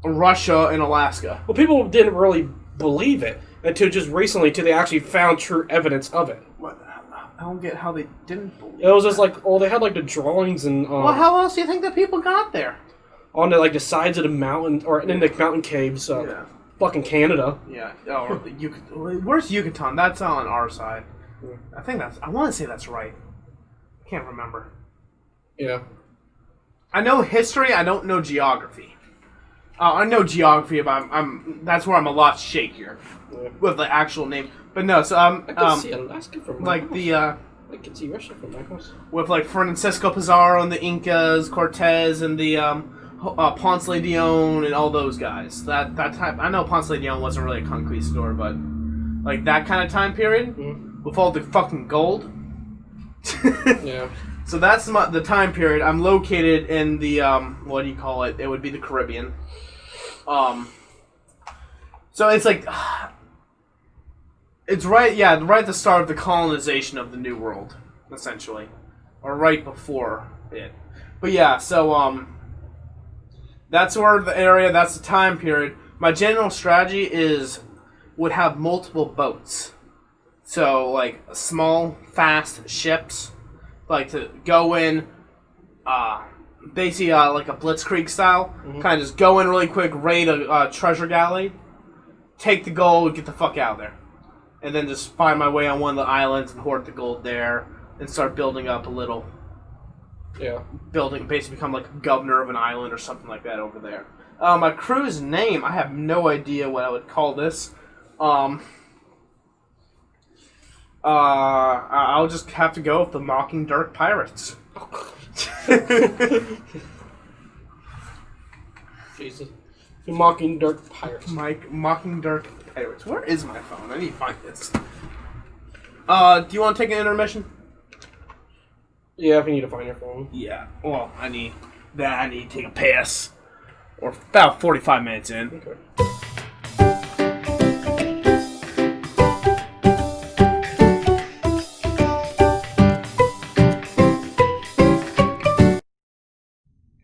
Speaker 1: Russia and Alaska.
Speaker 2: Well, people didn't really believe it until just recently, till they actually found true evidence of it.
Speaker 1: What? I don't get how they didn't believe
Speaker 2: It was just like, they had like the drawings and
Speaker 1: well, how else do you think that people got there?
Speaker 2: on the like the sides of the mountain or in the mountain caves. Fucking Canada.
Speaker 1: Yeah. Oh, where's Yucatan? That's on our side.
Speaker 2: Yeah.
Speaker 1: I want to say that's right. I can't remember.
Speaker 2: Yeah.
Speaker 1: I know history. I don't know geography. I know geography, but that's where I'm a lot shakier with the actual name. But no, so
Speaker 2: I can see Alaska from my house. I can see Russia from my house.
Speaker 1: With like Francisco Pizarro and the Incas, Cortez and the Ponce de Leon and all those guys. That type. I know Ponce de Leon wasn't really a conquistador, but like that kind of time period with all the fucking gold.
Speaker 2: Yeah.
Speaker 1: So that's the time period. I'm located in the what do you call it? It would be the Caribbean. So it's like it's right at the start of the colonization of the New World, essentially, or right before it. But yeah, so that's where the area. That's the time period. My general strategy would have multiple boats. So like small, fast ships. Like to go in, basically like a blitzkrieg style, kind of just go in really quick, raid a treasure galley, take the gold, get the fuck out of there, and then just find my way on one of the islands and hoard the gold there, and start building up a little.
Speaker 2: Yeah.
Speaker 1: Basically become like a governor of an island or something like that over there. My crew's name, I have no idea what I would call this. I'll just have to go with the Mocking Dirk Pirates.
Speaker 2: Jesus. The Mocking Dirk Pirates.
Speaker 1: Mocking Dirk Pirates. Where is my phone? I need to find this. Do you want to take an intermission?
Speaker 2: Yeah, if you need to find your phone.
Speaker 1: Yeah. Well, I need to take a piss. Or about 45 minutes in.
Speaker 2: Okay.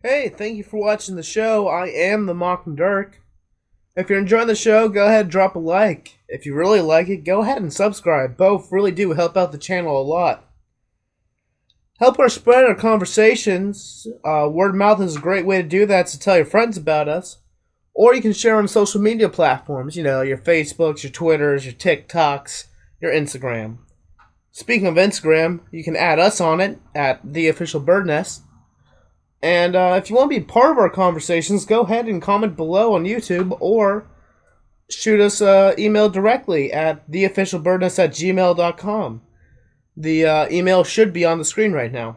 Speaker 1: Hey, thank you for watching the show. I am the Mocking Dirk. If you're enjoying the show, go ahead and drop a like. If you really like it, go ahead and subscribe. Both really do help out the channel a lot. Help us spread our conversations. Word of mouth is a great way to do that, so tell your friends about us. Or you can share on social media platforms. You know, your Facebooks, your Twitters, your TikToks, your Instagram. Speaking of Instagram, you can add us on it at the official Birdnest. And if you want to be part of our conversations, go ahead and comment below on YouTube or shoot us an email directly at theofficialbirdnest@gmail.com. The email should be on the screen right now.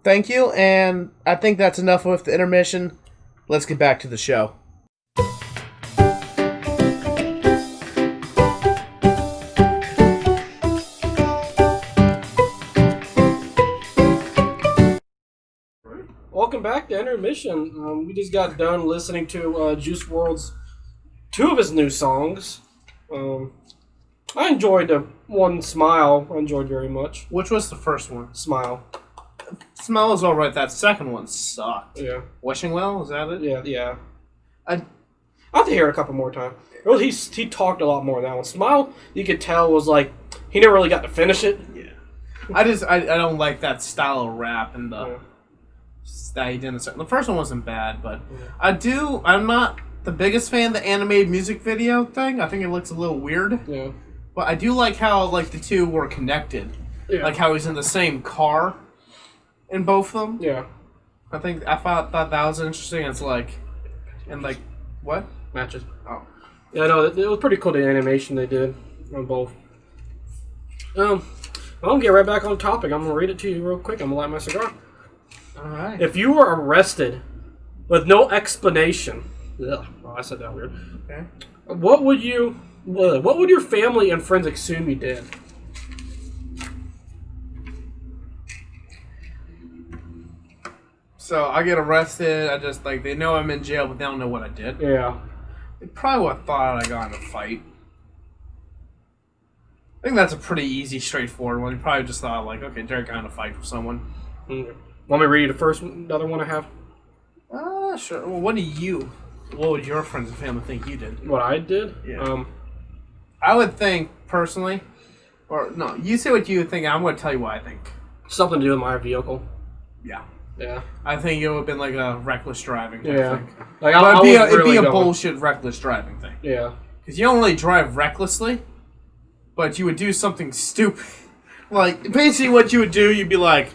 Speaker 1: Thank you, and I think that's enough with the intermission. Let's get back to the show.
Speaker 2: Welcome back to Intermission. We just got done listening to Juice WRLD's 2 of his new songs. I enjoyed the one, Smile. I enjoyed very much.
Speaker 1: Which was the first one?
Speaker 2: Smile.
Speaker 1: Smile was alright. That second one sucked.
Speaker 2: Yeah.
Speaker 1: Wishing Well, is that it?
Speaker 2: Yeah.
Speaker 1: I
Speaker 2: I'll have to hear it a couple more times. He talked a lot more in that one. Smile, you could tell, was like, he never really got to finish it.
Speaker 1: Yeah. I don't like that style of rap and the... that he did in the first one wasn't bad, but I'm not the biggest fan of the animated music video thing. I think it looks a little weird.
Speaker 2: Yeah.
Speaker 1: But I do like how like the two were connected.
Speaker 2: Yeah.
Speaker 1: Like how he's in the same car in both of them.
Speaker 2: Yeah.
Speaker 1: I thought that was interesting. It's like and like what?
Speaker 2: Matches.
Speaker 1: Oh.
Speaker 2: Yeah, no, it was pretty cool the animation they did on both. I'm gonna get right back on topic. I'm gonna read it to you real quick. I'm gonna light my cigar.
Speaker 1: Alright.
Speaker 2: If you were arrested with no explanation, ugh, I said that weird.
Speaker 1: Okay.
Speaker 2: What would your family and friends assume you did?
Speaker 1: So I get arrested. I just like they know I'm in jail, but they don't know what I did.
Speaker 2: Yeah.
Speaker 1: They probably would have thought I got in a fight. I think that's a pretty easy, straightforward one. You probably just thought like, okay, Derek got in a fight with someone.
Speaker 2: Okay. Want me to read you the other one I have?
Speaker 1: Sure. Well, what would your friends and family think you did?
Speaker 2: What I did?
Speaker 1: Yeah. I would think, personally, Or no, you say what you think. I'm going to tell you what I think.
Speaker 2: Something to do with my vehicle.
Speaker 1: Yeah.
Speaker 2: Yeah.
Speaker 1: I think it would have been like a reckless driving thing.
Speaker 2: Like,
Speaker 1: it'd be a bullshit reckless driving thing.
Speaker 2: Yeah.
Speaker 1: Because you don't really drive recklessly, but you would do something stupid. Like, basically what you would do, you'd be like,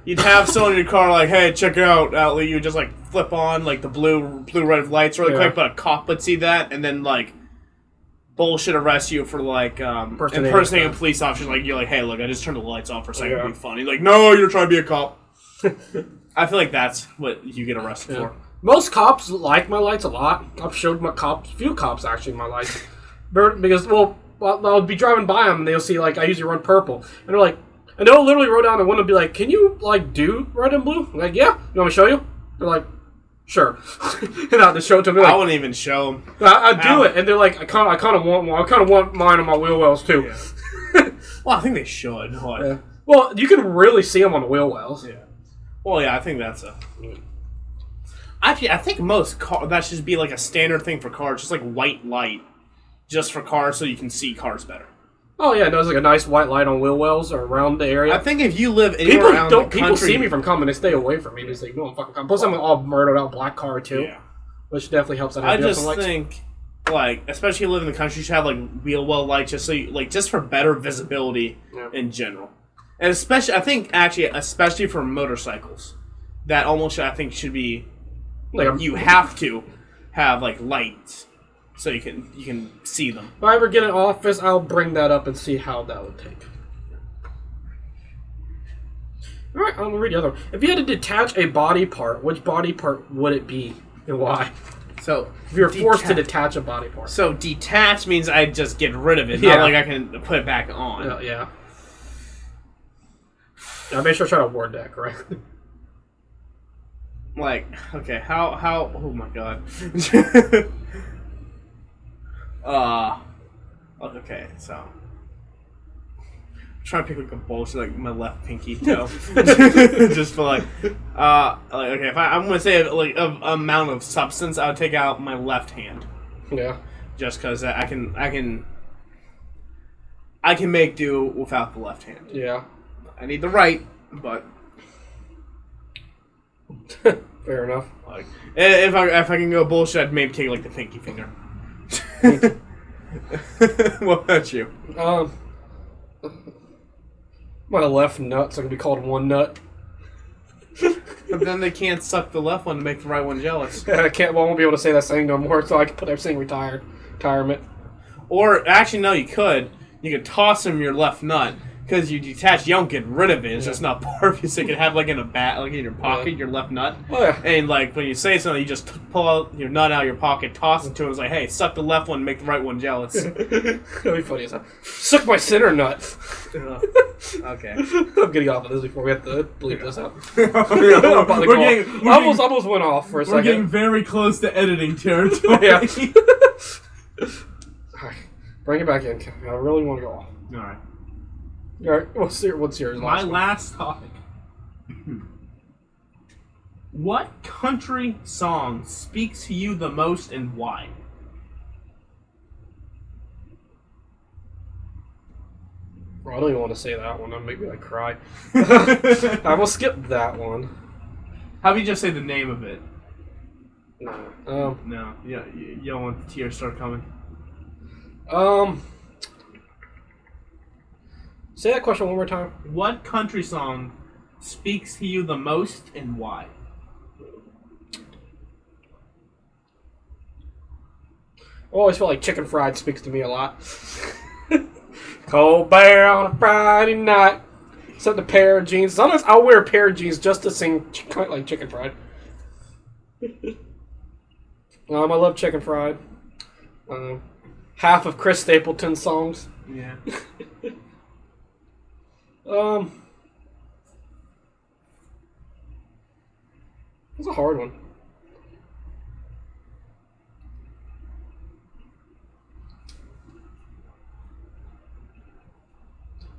Speaker 1: you'd have someone in your car like, hey, check out, Outlet. You would just, like, flip on, like, the blue red lights really quick, but a cop would see that, and then, like, bullshit arrest you for, like, impersonating a police officer. Like, you're like, hey, look, I just turned the lights off for a second to be funny. Like, no, you're trying to be a cop. I feel like that's what you get arrested for.
Speaker 2: Most cops like my lights a lot. I've showed few cops actually my lights. Because, well, I'll be driving by them and they'll see, like, I usually run purple. And they're like, and they'll literally roll down the window and be like, can you, like, do red and blue? I'm like, yeah. You want me to show you? They're like, sure. And I just show it to them. Like,
Speaker 1: I wouldn't even show them.
Speaker 2: I do it. And they're like, I kind of want one. I kind of want mine on my wheel wells, too.
Speaker 1: Yeah. Well, I think they should.
Speaker 2: Yeah. Well, you can really see them on the wheel wells.
Speaker 1: Yeah. Well, yeah, I think that's a... Actually, I think most cars... That should be like a standard thing for cars. Just like white light. Just for cars so you can see cars better.
Speaker 2: Oh, yeah. There's like a nice white light on wheel wells or around the area.
Speaker 1: I think if you live anywhere around the country...
Speaker 2: People see me from coming. They stay away from me. They say, no, I'm fucking coming. Plus, I'm an all murdered out black car, too. Yeah. Which definitely helps out.
Speaker 1: I just think, like, especially if you live in the country, you should have, like, wheel well lights just so you, like, just for better visibility in general. And especially, I think, actually, especially for motorcycles, that almost, I think, should be, like, you have to have, like, lights so you can see them.
Speaker 2: If I ever get an office, I'll bring that up and see how that would take. Alright, I'm going to read the other one. If you had to detach a body part, which body part would it be and why?
Speaker 1: So,
Speaker 2: if you're forced to detach a body part.
Speaker 1: So, detach means I just get rid of it, not like I can put it back on.
Speaker 2: Yeah. I made sure I try to word that correctly.
Speaker 1: Like, okay, how, oh my god. Okay, so. I'm trying to pick like a bullshit, like my left pinky toe. Just for like, okay, if I'm gonna say like an amount of substance, I would take out my left hand.
Speaker 2: Yeah. Just
Speaker 1: because I can make do without the left hand.
Speaker 2: Yeah.
Speaker 1: I need the right, but
Speaker 2: fair enough.
Speaker 1: Like, if I can go bullshit, I'd maybe take like the pinky finger. What about you?
Speaker 2: My left nut's gonna be called one nut.
Speaker 1: But then they can't suck the left one to make the right one jealous.
Speaker 2: I won't be able to say that saying no more, so I can put everything retirement.
Speaker 1: Or actually, no, you could. You could toss him your left nut. Because you detach, you don't get rid of it. It's just not part of you. So you can have like in a like in your pocket, your left nut. Oh, yeah. And like when you say something, you just pull out your nut out of your pocket, toss it to him. It's like, hey, suck the left one, make the right one jealous.
Speaker 2: That'd be funny as hell. Suck my center nut.
Speaker 1: Okay.
Speaker 2: I'm getting off of this before we have to bleep this out.
Speaker 1: I
Speaker 2: almost went off for a second.
Speaker 1: We're getting very close to editing territory.
Speaker 2: Yeah. Bring it back in. I really want to go off.
Speaker 1: All right.
Speaker 2: All right, what's yours?
Speaker 1: My last topic. What country song speaks to you the most and why?
Speaker 2: Well, I don't even want to say that one. That'll make me like cry. I will skip that one.
Speaker 1: How about you just say the name of it?
Speaker 2: No.
Speaker 1: No. Yeah, you don't want the tears start coming.
Speaker 2: Say that question one more time.
Speaker 1: What country song speaks to you the most and why?
Speaker 2: I always feel like chicken fried speaks to me a lot. Cold bear on a Friday night. Except a pair of jeans. Sometimes I'll wear a pair of jeans just to sing like chicken fried. I love chicken fried. Half of Chris Stapleton's songs.
Speaker 1: Yeah.
Speaker 2: It's a hard one.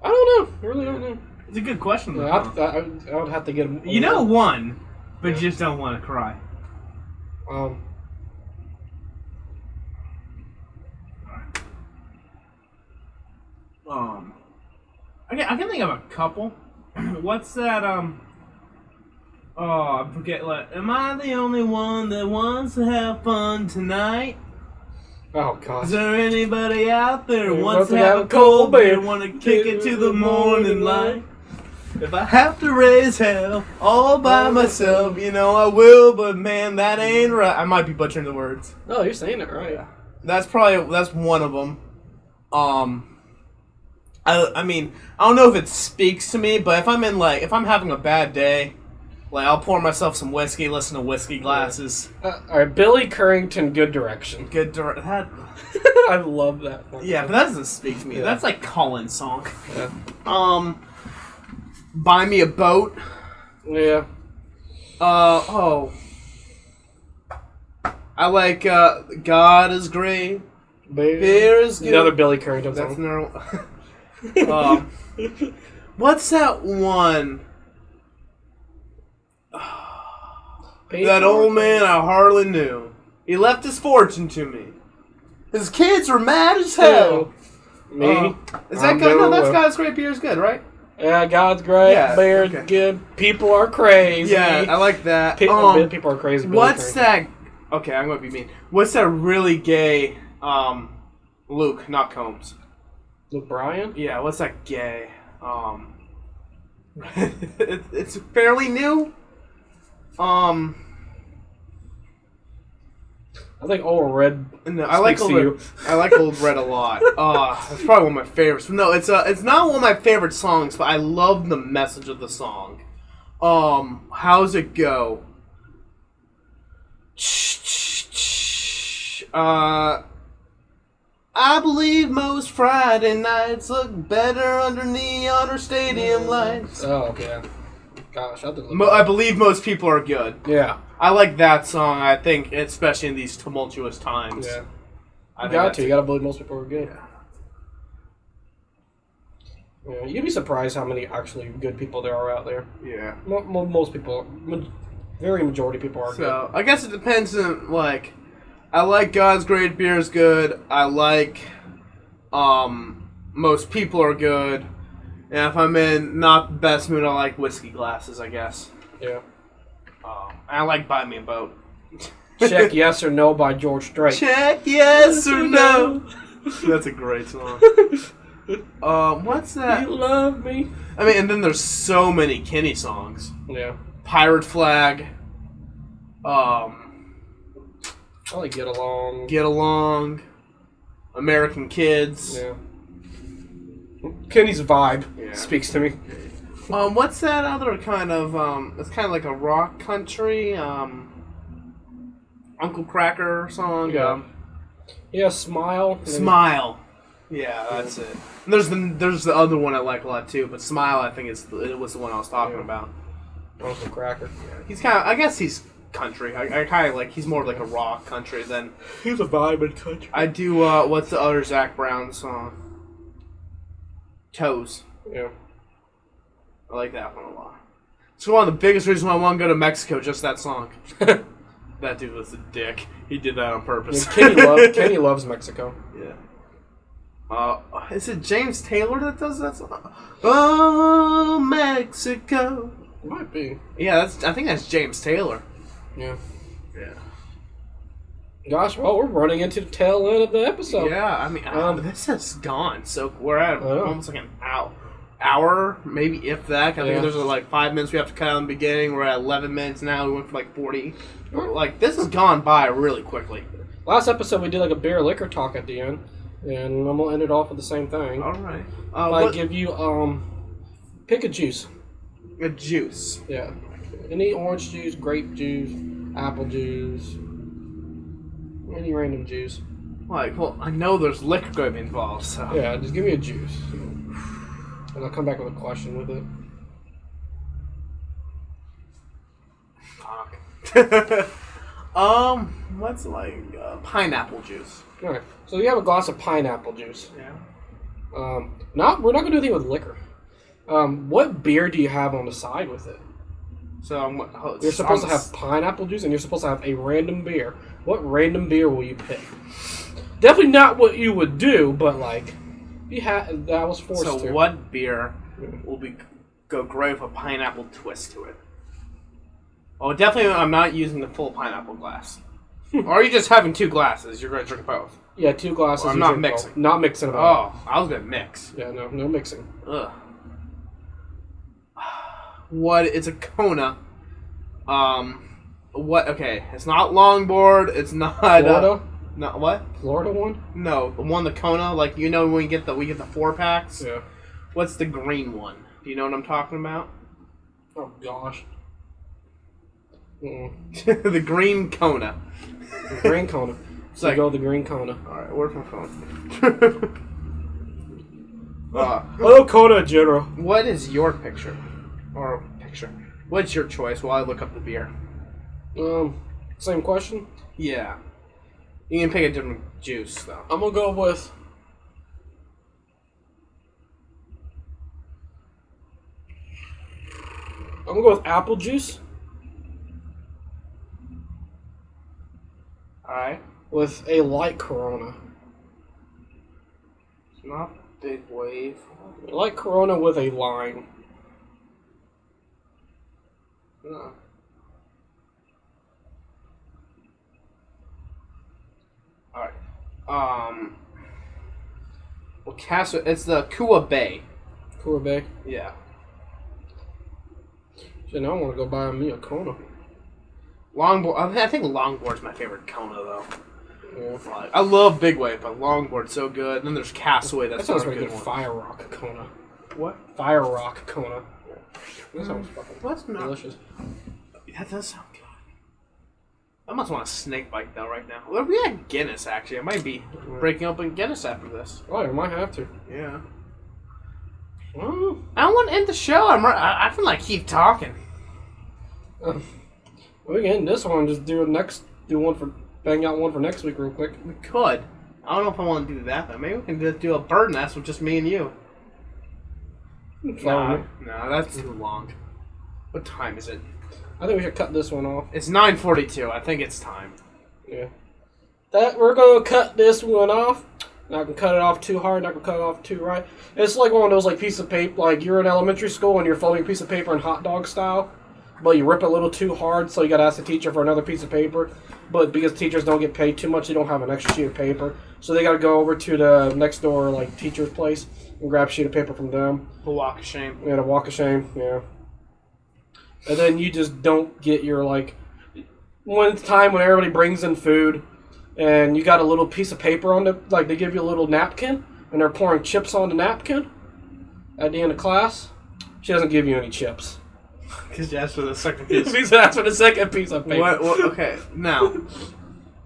Speaker 2: I don't know. I really don't know.
Speaker 1: It's a good question, though.
Speaker 2: I would have to get him.
Speaker 1: You know one, but you just don't want to cry. I can think of a couple. What's that? Oh, I forget. Like, am I the only one that wants to have fun tonight?
Speaker 2: Oh gosh.
Speaker 1: Is there anybody out there who wants to have a cold beer? Want to kick it to the morning light? If I have to raise hell all by myself, you know I will. But man, that ain't right. I might be butchering the words.
Speaker 2: Oh, you're saying it right.
Speaker 1: That's one of them. I mean, I don't know if it speaks to me, but if I'm having a bad day, like I'll pour myself some whiskey, listen to Whiskey Glasses.
Speaker 2: All right, Billy Currington, Good Direction.
Speaker 1: That.
Speaker 2: I love that one.
Speaker 1: Yeah, but that doesn't speak to me. Yeah. That's like Colin's song.
Speaker 2: Yeah.
Speaker 1: Buy Me a Boat.
Speaker 2: Yeah.
Speaker 1: I like God is Great. Beer is good.
Speaker 2: Another Billy Currington song.
Speaker 1: What's that one? That old man I hardly knew. He left his fortune to me. His kids were mad as hell.
Speaker 2: Me?
Speaker 1: Is that good? No, that's God's Great Beer is good, right?
Speaker 2: Yeah, God's Great Beer is good. People are crazy.
Speaker 1: Yeah, I like that.
Speaker 2: People are crazy.
Speaker 1: What's that? Okay, I'm going to be mean. What's that really gay, Luke, not Combs?
Speaker 2: Luke Bryan?
Speaker 1: Yeah, what's that gay? It's fairly new.
Speaker 2: I think Old Red.
Speaker 1: No, I like Old Red a lot. It's probably one of my favorites. No, it's not one of my favorite songs, but I love the message of the song. How's it go? I believe most Friday nights look better under neon or stadium lights.
Speaker 2: Oh, yeah. Gosh,
Speaker 1: I believe most people are good.
Speaker 2: Yeah.
Speaker 1: I like that song, I think, especially in these tumultuous times.
Speaker 2: Yeah. You gotta believe most people are good. Yeah. You'd be surprised how many actually good people there are out there.
Speaker 1: Yeah.
Speaker 2: Most people, very majority of people are good.
Speaker 1: So, I guess it depends on, like, I like God's Great Beer is good. I like, most people are good. And if I'm in not the best mood, I like Whiskey Glasses, I guess.
Speaker 2: Yeah.
Speaker 1: I like Buy Me a Boat.
Speaker 2: Check Yes or No by George Strait.
Speaker 1: Check Yes or No. That's a great song. What's that?
Speaker 2: You love me.
Speaker 1: I mean, and then there's so many Kenny songs.
Speaker 2: Yeah.
Speaker 1: Pirate Flag.
Speaker 2: I like Get Along.
Speaker 1: Get Along. American Kids.
Speaker 2: Yeah. Kenny's vibe speaks to me.
Speaker 1: What's that other kind of, it's kind of like a rock country, Uncle Cracker song?
Speaker 2: Yeah, Smile.
Speaker 1: Smile. Yeah, that's it. And there's the other one I like a lot too, but Smile I think it was the one I was talking about.
Speaker 2: Uncle Cracker.
Speaker 1: Yeah. He's kind of, I guess he's country. I kind of like, he's more like a rock country than...
Speaker 2: He's a vibe in country.
Speaker 1: I do, what's the other Zac Brown song? Toes.
Speaker 2: Yeah.
Speaker 1: I like that one a lot. It's one of the biggest reasons why I want to go to Mexico, just that song. That dude was a dick. He did that on purpose.
Speaker 2: Yeah, Kenny loves Mexico.
Speaker 1: Yeah. Is it James Taylor that does that song? Oh, Mexico.
Speaker 2: It might be.
Speaker 1: Yeah, I think that's James Taylor.
Speaker 2: Yeah.
Speaker 1: Yeah.
Speaker 2: Gosh, well, we're running into the tail end of the episode.
Speaker 1: Yeah, I mean, this has gone. So we're at almost like an hour, maybe if that. I think there's like 5 minutes we have to cut out in the beginning. We're at 11 minutes now. We went for like 40. Like, this has gone by really quickly.
Speaker 2: Last episode we did like a beer liquor talk at the end, and I'm gonna end it off with the same thing.
Speaker 1: All right.
Speaker 2: I give you pick a juice.
Speaker 1: A juice.
Speaker 2: Yeah. Any orange juice, grape juice, apple juice, any random juice.
Speaker 1: Like, well, I know there's liquor going to be involved, so...
Speaker 2: Yeah, just give me a juice. And I'll come back with a question with it.
Speaker 1: Fuck. What's like, pineapple juice.
Speaker 2: Alright, so you have a glass of pineapple juice.
Speaker 1: Yeah.
Speaker 2: We're not going to do anything with liquor. What beer do you have on the side with it?
Speaker 1: So
Speaker 2: you're supposed to have pineapple juice, and you're supposed to have a random beer. What random beer will you pick? Definitely not what you would do, but like, that was forced.
Speaker 1: So what beer will go great with a pineapple twist to it. Oh, definitely I'm not using the full pineapple glass. Or are you just having 2 glasses? You're going to drink both?
Speaker 2: Yeah, 2 glasses.
Speaker 1: Or I'm not mixing.
Speaker 2: Both. Not mixing at all.
Speaker 1: Oh, I was going to mix.
Speaker 2: Yeah, no mixing.
Speaker 1: Ugh. What? It's a Kona. What? Okay, it's not longboard. It's not.
Speaker 2: Florida?
Speaker 1: Not what?
Speaker 2: Florida one?
Speaker 1: No, the one, the Kona. Like, you know, when we get the 4-packs.
Speaker 2: Yeah.
Speaker 1: What's the green one? Do you know what I'm talking about?
Speaker 2: Oh gosh.
Speaker 1: The green Kona.
Speaker 2: The green Kona. So like, go the green Kona.
Speaker 1: Alright, where's my phone?
Speaker 2: Hello, Kona General.
Speaker 1: What is your picture? Or picture? What's your choice while I look up the beer?
Speaker 2: Same question?
Speaker 1: Yeah. You can pick a different juice, though.
Speaker 2: I'm gonna go with... I'm gonna go with apple juice.
Speaker 1: Alright.
Speaker 2: With a light Corona.
Speaker 1: It's not big wave.
Speaker 2: Light Corona with a lime.
Speaker 1: No. Alright. Well, it's the Kua Bay.
Speaker 2: Kua Bay?
Speaker 1: Yeah.
Speaker 2: Shit, now I want to go buy me a Kona.
Speaker 1: Longboard. I think longboard's my favorite Kona, though.
Speaker 2: Yeah.
Speaker 1: I love Big Wave, but longboard's so good. And then there's Castaway. That
Speaker 2: sounds
Speaker 1: like
Speaker 2: like
Speaker 1: a good one.
Speaker 2: Fire Rock Kona.
Speaker 1: What?
Speaker 2: Fire Rock Kona. That sounds fucking delicious.
Speaker 1: That does sound good. I must want a snake bite though right now. Well, we had Guinness actually. I might be breaking open Guinness after this.
Speaker 2: Oh, you might have to.
Speaker 1: Yeah.
Speaker 2: Well,
Speaker 1: I don't want to end the show. I feel like keep talking.
Speaker 2: We can end this one and just bang out one for next week real quick.
Speaker 1: We could. I don't know if I want to do that though. Maybe we can just do a bird nest with just me and you. No, that's too long. What time is it?
Speaker 2: I think we should cut this one off.
Speaker 1: It's 9:42. I think it's time.
Speaker 2: Yeah. We're gonna cut this one off. Not gonna cut it off too hard. Not gonna cut it off too right. It's like one of those piece of paper, like you're in elementary school and you're folding a piece of paper in hot dog style, but you rip it a little too hard, so you gotta ask the teacher for another piece of paper. But because teachers don't get paid too much, they don't have an extra sheet of paper, so they gotta go over to the next door teacher's place and grab a sheet of paper from them.
Speaker 1: The walk of shame.
Speaker 2: Yeah, the walk of shame. Yeah. And then you just don't get your one time when everybody brings in food, and you got a little piece of paper on they give you a little napkin, and they're pouring chips on the napkin at the end of class. She doesn't give you any chips.
Speaker 1: Because you asked for the second piece.
Speaker 2: Because asked for the second piece of paper.
Speaker 1: Okay, now,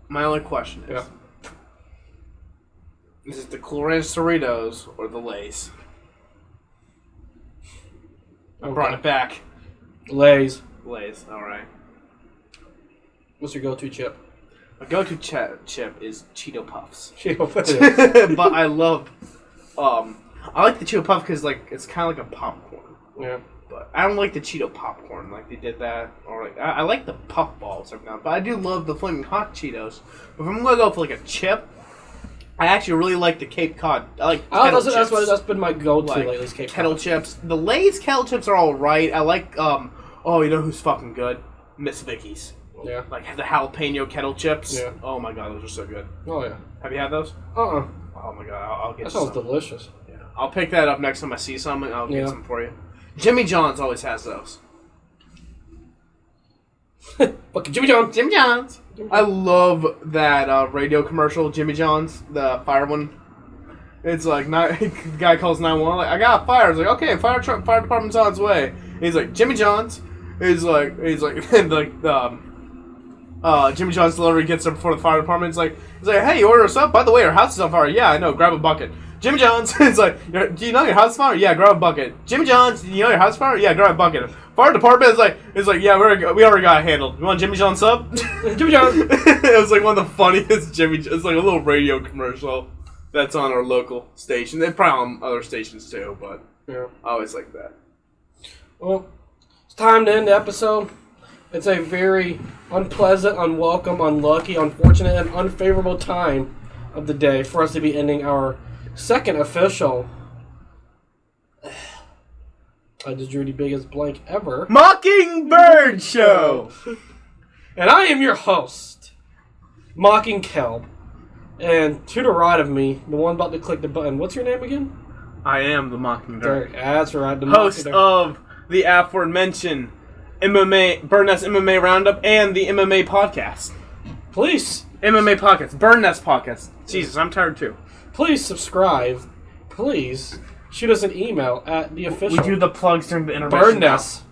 Speaker 1: my only question is, is it the Cool Ranch Doritos or the Lay's? I brought it back.
Speaker 2: Lay's.
Speaker 1: Lay's, alright.
Speaker 2: What's your go-to chip?
Speaker 1: My go-to chip is Cheeto Puffs.
Speaker 2: Cheeto Puffs.
Speaker 1: But I love, I like the Cheeto Puff because, it's kind of like a popcorn.
Speaker 2: Yeah.
Speaker 1: But I don't like the Cheeto popcorn, they did that. Or, I like the puff balls every now, but I do love the Flaming Hot Cheetos. But if I'm going to go for, a chip, I actually really like the Cape Cod. I like kettle chips.
Speaker 2: That's been my go-to lately, is Cape Cod.
Speaker 1: Kettle chips. The Lay's kettle chips are alright. I like, you know who's fucking good? Miss Vicky's.
Speaker 2: Yeah.
Speaker 1: The jalapeno kettle chips.
Speaker 2: Yeah.
Speaker 1: Oh my god, those are so good.
Speaker 2: Oh, yeah.
Speaker 1: Have you had those?
Speaker 2: Uh-uh.
Speaker 1: Oh my god, I'll get
Speaker 2: that
Speaker 1: some.
Speaker 2: That sounds delicious.
Speaker 1: Yeah. I'll pick that up next time I see some, and I'll get some for you. Jimmy John's always has those.
Speaker 2: Fucking Jimmy John.
Speaker 1: Jimmy John's. I love that radio commercial, Jimmy John's, the fire one. It's the guy calls 911, I got a fire. It's okay, fire department's on its way. He's like, Jimmy John's. He's like, Jimmy John's delivery gets there before the fire department. He's like, hey, you order us up? By the way, our house is on fire. Yeah, I know, grab a bucket. Jimmy John's. It's like, do you know your house is on fire? Yeah, grab a bucket. Jimmy John's, do you know your house is on fire? Yeah, grab a bucket. Fire department is like, yeah, we already got it handled. You want Jimmy John's sub?
Speaker 2: Jimmy John's.
Speaker 1: It was one of the funniest it's a little radio commercial that's on our local station. They're probably on other stations too, but
Speaker 2: yeah.
Speaker 1: I always like that.
Speaker 2: Well, it's time to end the episode. It's a very unpleasant, unwelcome, unlucky, unfortunate, and unfavorable time of the day for us to be ending our second official I just drew the biggest blank ever.
Speaker 1: Mockingbird Show!
Speaker 2: And I am your host, Mocking Kelb. And to the right of me, the one about to click the button, what's your name again?
Speaker 1: I am the Mockingbird.
Speaker 2: That's right. The
Speaker 1: Host of the aforementioned Birdnest MMA Roundup and the MMA Podcast.
Speaker 2: Please.
Speaker 1: MMA Podcast. Birdnest Podcast. Jesus, I'm tired too.
Speaker 2: Please subscribe. Please shoot us an email at the official.
Speaker 1: We do the plugs during the intermission.
Speaker 2: Birdnest.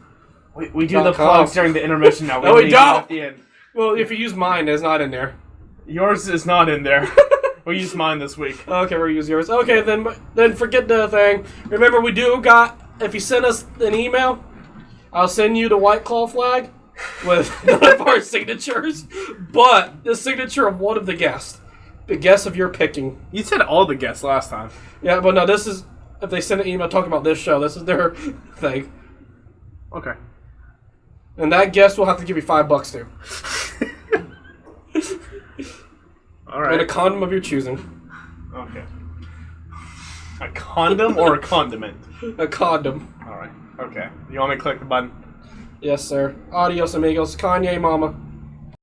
Speaker 1: We do the plugs during the intermission now.
Speaker 2: No, we don't.
Speaker 1: At the end.
Speaker 2: Well, if you use mine, it's not in there.
Speaker 1: Yours is not in there. We'll use mine this week.
Speaker 2: Okay, we'll use yours. Okay, then forget the thing. Remember, we do got. If you send us an email, I'll send you the White Claw flag with none of our signatures, but the signature of one of the guests. The guest of your picking.
Speaker 1: You said all the guests last time.
Speaker 2: Yeah, but no, this is... If they send an email talking about this show, this is their thing.
Speaker 1: Okay.
Speaker 2: And that guest will have to give you $5 too.
Speaker 1: Alright.
Speaker 2: And a condom of your choosing.
Speaker 1: Okay. A condom or a condiment?
Speaker 2: A condom.
Speaker 1: Alright. Okay. You want me to click the button?
Speaker 2: Yes, sir. Adios, amigos. Kanye, mama.